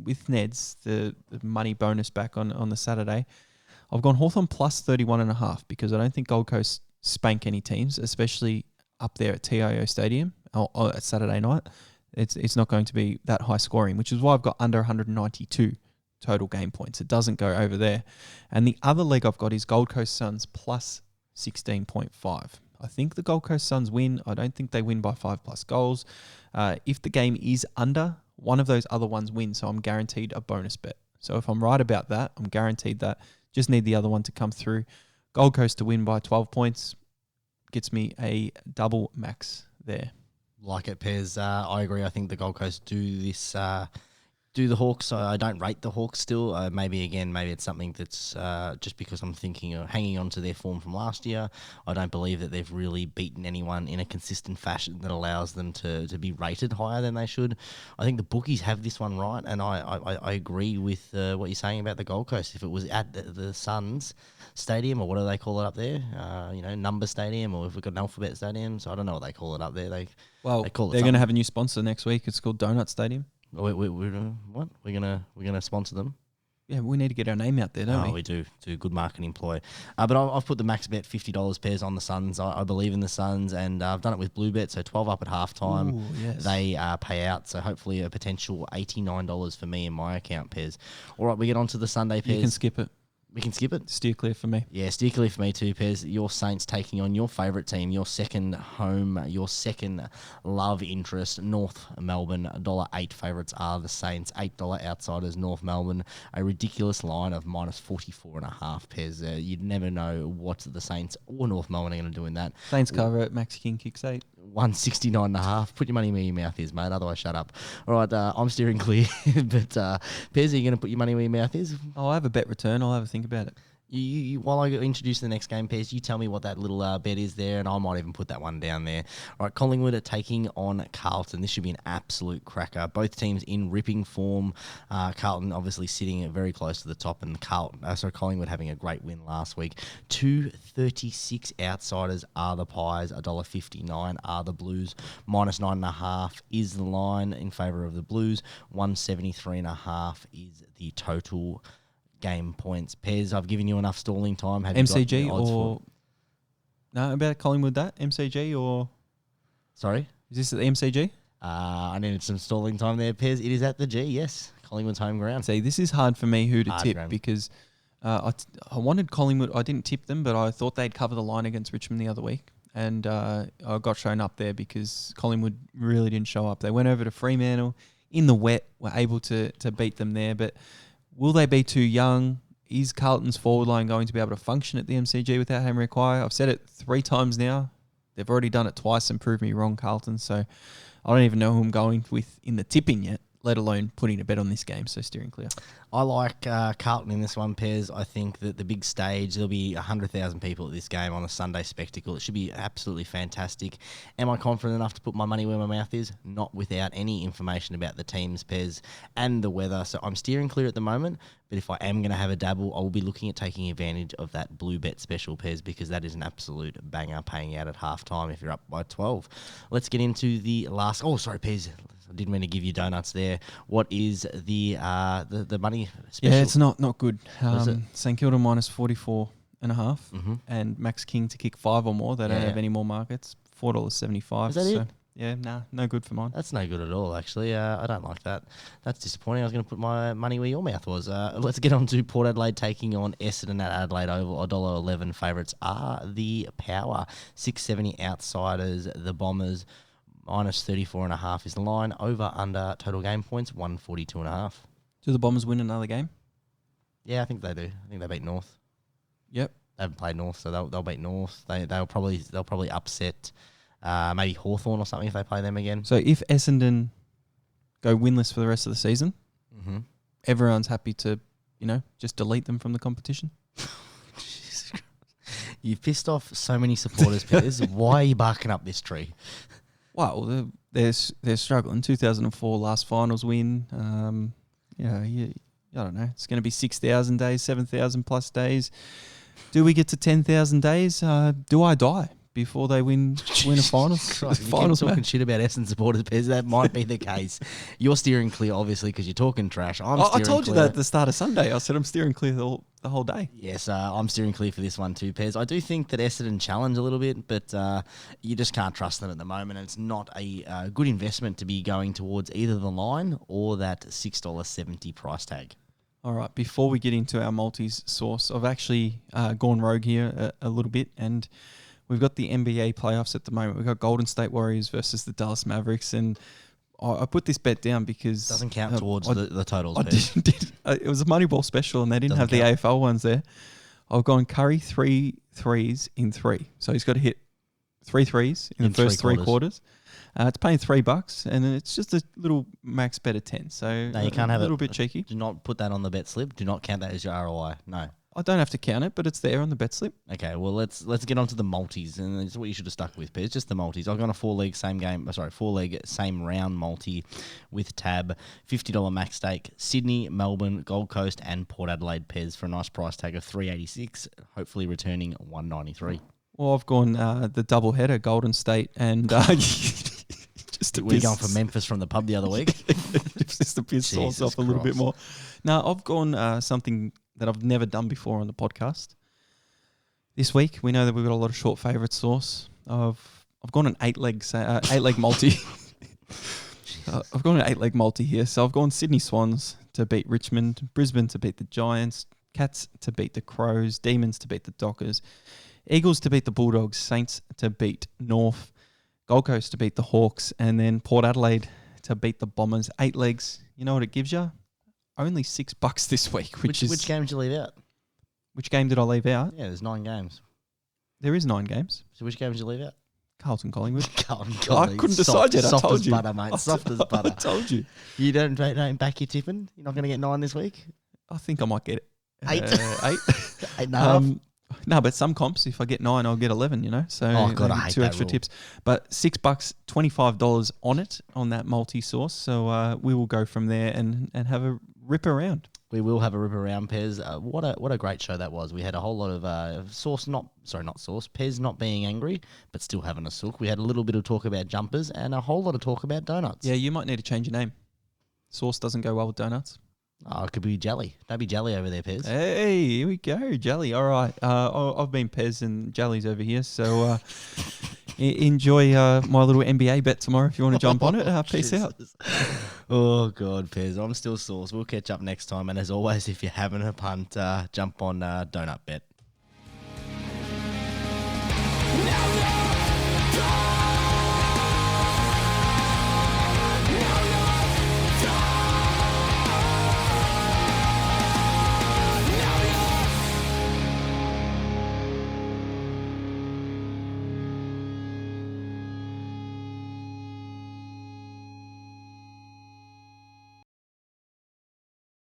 C: with Neds, the money bonus back on the Saturday. I've gone Hawthorn plus 31.5 because I don't think Gold Coast spank any teams, especially up there at TIO Stadium or at Saturday night. It's not going to be that high scoring, which is why I've got under 192 total game points. It doesn't go over there. And the other leg I've got is Gold Coast Suns plus 16.5. I think the Gold Coast Suns win. I don't think they win by 5+ goals. If the game is under, one of those other ones wins, so I'm guaranteed a bonus bet. So if I'm right about that, I'm guaranteed that. Just need the other one to come through. Gold Coast to win by 12 points gets me a double max there.
D: Like it, Pez. I agree. I think the Gold Coast do this. Do the Hawks. I don't rate the Hawks still. Maybe it's something that's just because I'm thinking of hanging on to their form from last year. I don't believe that they've really beaten anyone in a consistent fashion that allows them to be rated higher than they should. I think the bookies have this one right, and I agree with what you're saying about the Gold Coast. If it was at the Suns Stadium, or what do they call it up there? Number Stadium, or if we've got an alphabet stadium, so I don't know what they call it up there. They're
C: going to have a new sponsor next week. It's called Donut Stadium.
D: What? We're gonna sponsor them?
C: Yeah, we need to get our name out there, don't we?
D: We do. Do a good marketing ploy. But I've put the max bet $50 pairs on the Suns. I believe in the Suns, and I've done it with Blue Bet. So 12 up at halftime.
C: Ooh, yes.
D: They pay out. So hopefully a potential $89 for me in my account pairs. All right, we get on to the Sunday pairs.
C: You can skip it.
D: We can skip it.
C: Steer clear for me.
D: Yeah, steer clear for me too, Pez. Your Saints taking on your favourite team, your second home, your second love interest, North Melbourne. $1.08 favourites are the Saints. $8 outsiders, North Melbourne. A ridiculous line of minus 44.5, Pez. You'd never know what the Saints or North Melbourne are going to do in that.
C: Saints cover it. Max King kicks 8.
D: 169.5. Put your money where your mouth is, mate. Otherwise, shut up. All right, I'm steering clear. But Pez, are you going to put your money where your mouth is?
C: I'll have a bet return. I'll have a think about it.
D: You while I introduce the next game, Pez, you tell me what that little bet is there, and I might even put that one down there. All right, Collingwood are taking on Carlton. This should be an absolute cracker. Both teams in ripping form. Carlton obviously sitting very close to the top, and Collingwood having a great win last week. 2.36 outsiders are the Pies. $1.59 are the Blues. Minus 9.5 is the line in favour of the Blues. 173.5 is the total game points. Pez, I've given you enough stalling time. Have
C: MCG
D: you got the odds
C: or... No, about Collingwood that? MCG or...
D: Sorry?
C: Is this at the MCG?
D: I needed some stalling time there, Pez. It is at the G, yes. Collingwood's home ground.
C: See, this is hard for me who to
D: Hard
C: tip
D: ground.
C: because I wanted Collingwood. I didn't tip them, but I thought they'd cover the line against Richmond the other week. And I got shown up there because Collingwood really didn't show up. They went over to Fremantle in the wet, were able to beat them there, but... Will they be too young? Is Carlton's forward line going to be able to function at the MCG without Henry Mackay? I've said it 3 times now. They've already done it twice and proved me wrong, Carlton. So I don't even know who I'm going with in the tipping yet, let alone putting a bet on this game. So steering clear.
D: I like Carlton in this one, Pez. I think that the big stage, there'll be 100,000 people at this game on a Sunday spectacle. It should be absolutely fantastic. Am I confident enough to put my money where my mouth is? Not without any information about the teams, Pez, and the weather. So I'm steering clear at the moment, but if I am going to have a dabble, I will be looking at taking advantage of that Blue Bet special, Pez, because that is an absolute banger paying out at halftime if you're up by 12. Let's get into the last... Oh, sorry, Pez. I didn't mean to give you donuts there. What is the money special?
C: Yeah, it's not good.
D: What is it?
C: St Kilda minus 44.5 and Max King to kick 5 or more. They don't have any more markets. $4.75.
D: Is that it?
C: Yeah, no good for mine.
D: That's no good at all, actually. I don't like that. That's disappointing. I was going to put my money where your mouth was. Let's get on to Port Adelaide taking on Essendon at Adelaide Oval. $1.11 favourites are the Power. 6.70 outsiders, the Bombers. Minus 34.5 is the line. Over under total game points 142.5.
C: Do the Bombers win another game?
D: Yeah, I think they do. I think they beat North.
C: Yep.
D: They haven't played North, so they'll beat North. They'll probably upset maybe Hawthorn or something if they play them again.
C: So if Essendon go winless for the rest of the season, everyone's happy to, just delete them from the competition.
D: Jesus Christ. You've pissed off so many supporters, Piers. Why are you barking up this tree?
C: Well, they're struggling. 2004 last finals win. I don't know. It's going to be 6,000 days, 7,000 plus days. Do we get to 10,000 days? Do I die before they win a finals?
D: Right, you keep talking shit about Essendon supporters, Pez. That might be the case. You're steering clear, obviously, because you're talking trash.
C: I told you that at the start of Sunday. I said I'm steering clear the whole day.
D: Yes, I'm steering clear for this one too, Pez. I do think that Essendon challenge a little bit, but you just can't trust them at the moment. It's not a good investment to be going towards either the line or that $6.70 price tag.
C: All right, before we get into our multis source, I've actually gone rogue here a little bit, and we've got the NBA playoffs at the moment. We've got Golden State Warriors versus the Dallas Mavericks, and I put this bet down because...
D: Doesn't count towards the totals.
C: It was a Moneyball special, and they didn't have the AFL ones there. I've gone Curry 3 threes in 3. So he's got to hit 3 threes in the first 3 quarters. It's paying $3, and it's just a little max bet of 10. So
D: no, you can't have
C: a little bit cheeky.
D: Do not put that on the bet slip. Do not count that as your ROI. No.
C: I don't have to count it, but it's there on the bet slip.
D: Okay, well let's get on to the multis, and it's what you should have stuck with, but it's just the multis. I've gone a 4-leg same round multi with tab, $50 max stake, Sydney, Melbourne, Gold Coast, and Port Adelaide Pez for a nice price tag of $3.86, hopefully returning $1.93.
C: Well, I've gone the double header, Golden State, and just
D: we going for Memphis from the pub the other week.
C: lifts this the piss sauce off a little bit more. Now, I've gone something that I've never done before on the podcast. This week, we know that we've got a lot of short favourite sauce. I've gone an 8-leg multi. I've gone an 8-leg multi here. So I've gone Sydney Swans to beat Richmond, Brisbane to beat the Giants, Cats to beat the Crows, Demons to beat the Dockers, Eagles to beat the Bulldogs, Saints to beat North, Gold Coast to beat the Hawks, and then Port Adelaide to beat the Bombers. 8 legs. You know what it gives you? Only $6 this week.
D: Which game did you leave out?
C: Which game did I leave out?
D: Yeah, there's 9 games.
C: There is 9 games.
D: So which game did you leave out?
C: Carlton Collingwood.
D: Carlton
C: I
D: Collingwood.
C: couldn't decide yet. I
D: soft
C: told
D: as
C: you.
D: Butter, mate. Soft as butter.
C: I told you.
D: You don't back your tipping? You're not going to get 9 this week?
C: I think I might get it.
D: 8.
C: 8.
D: 8.5.
C: No, but some comps, if I get 9, I'll get 11, you know? So
D: Oh, God, I hate
C: 2
D: that
C: extra
D: rule.
C: tips. But $6, $25 on it, on that multi-sauce. So we will go from there and have a rip around.
D: We will have a rip around, Pez. What a great show that was. We had a whole lot of Pez not being angry, but still having a sook. We had a little bit of talk about jumpers and a whole lot of talk about donuts.
C: Yeah, you might need to change your name. Sauce doesn't go well with donuts.
D: Oh, it could be jelly. Don't be jelly over there, Pez.
C: Hey, here we go, Jelly. All right. I've been Pez and Jelly's over here, so enjoy my little NBA bet tomorrow if you want to jump on it. Peace out.
D: Oh, God, Pez. I'm still sauce. We'll catch up next time. And as always, if you're having a punt, jump on Donut Bet.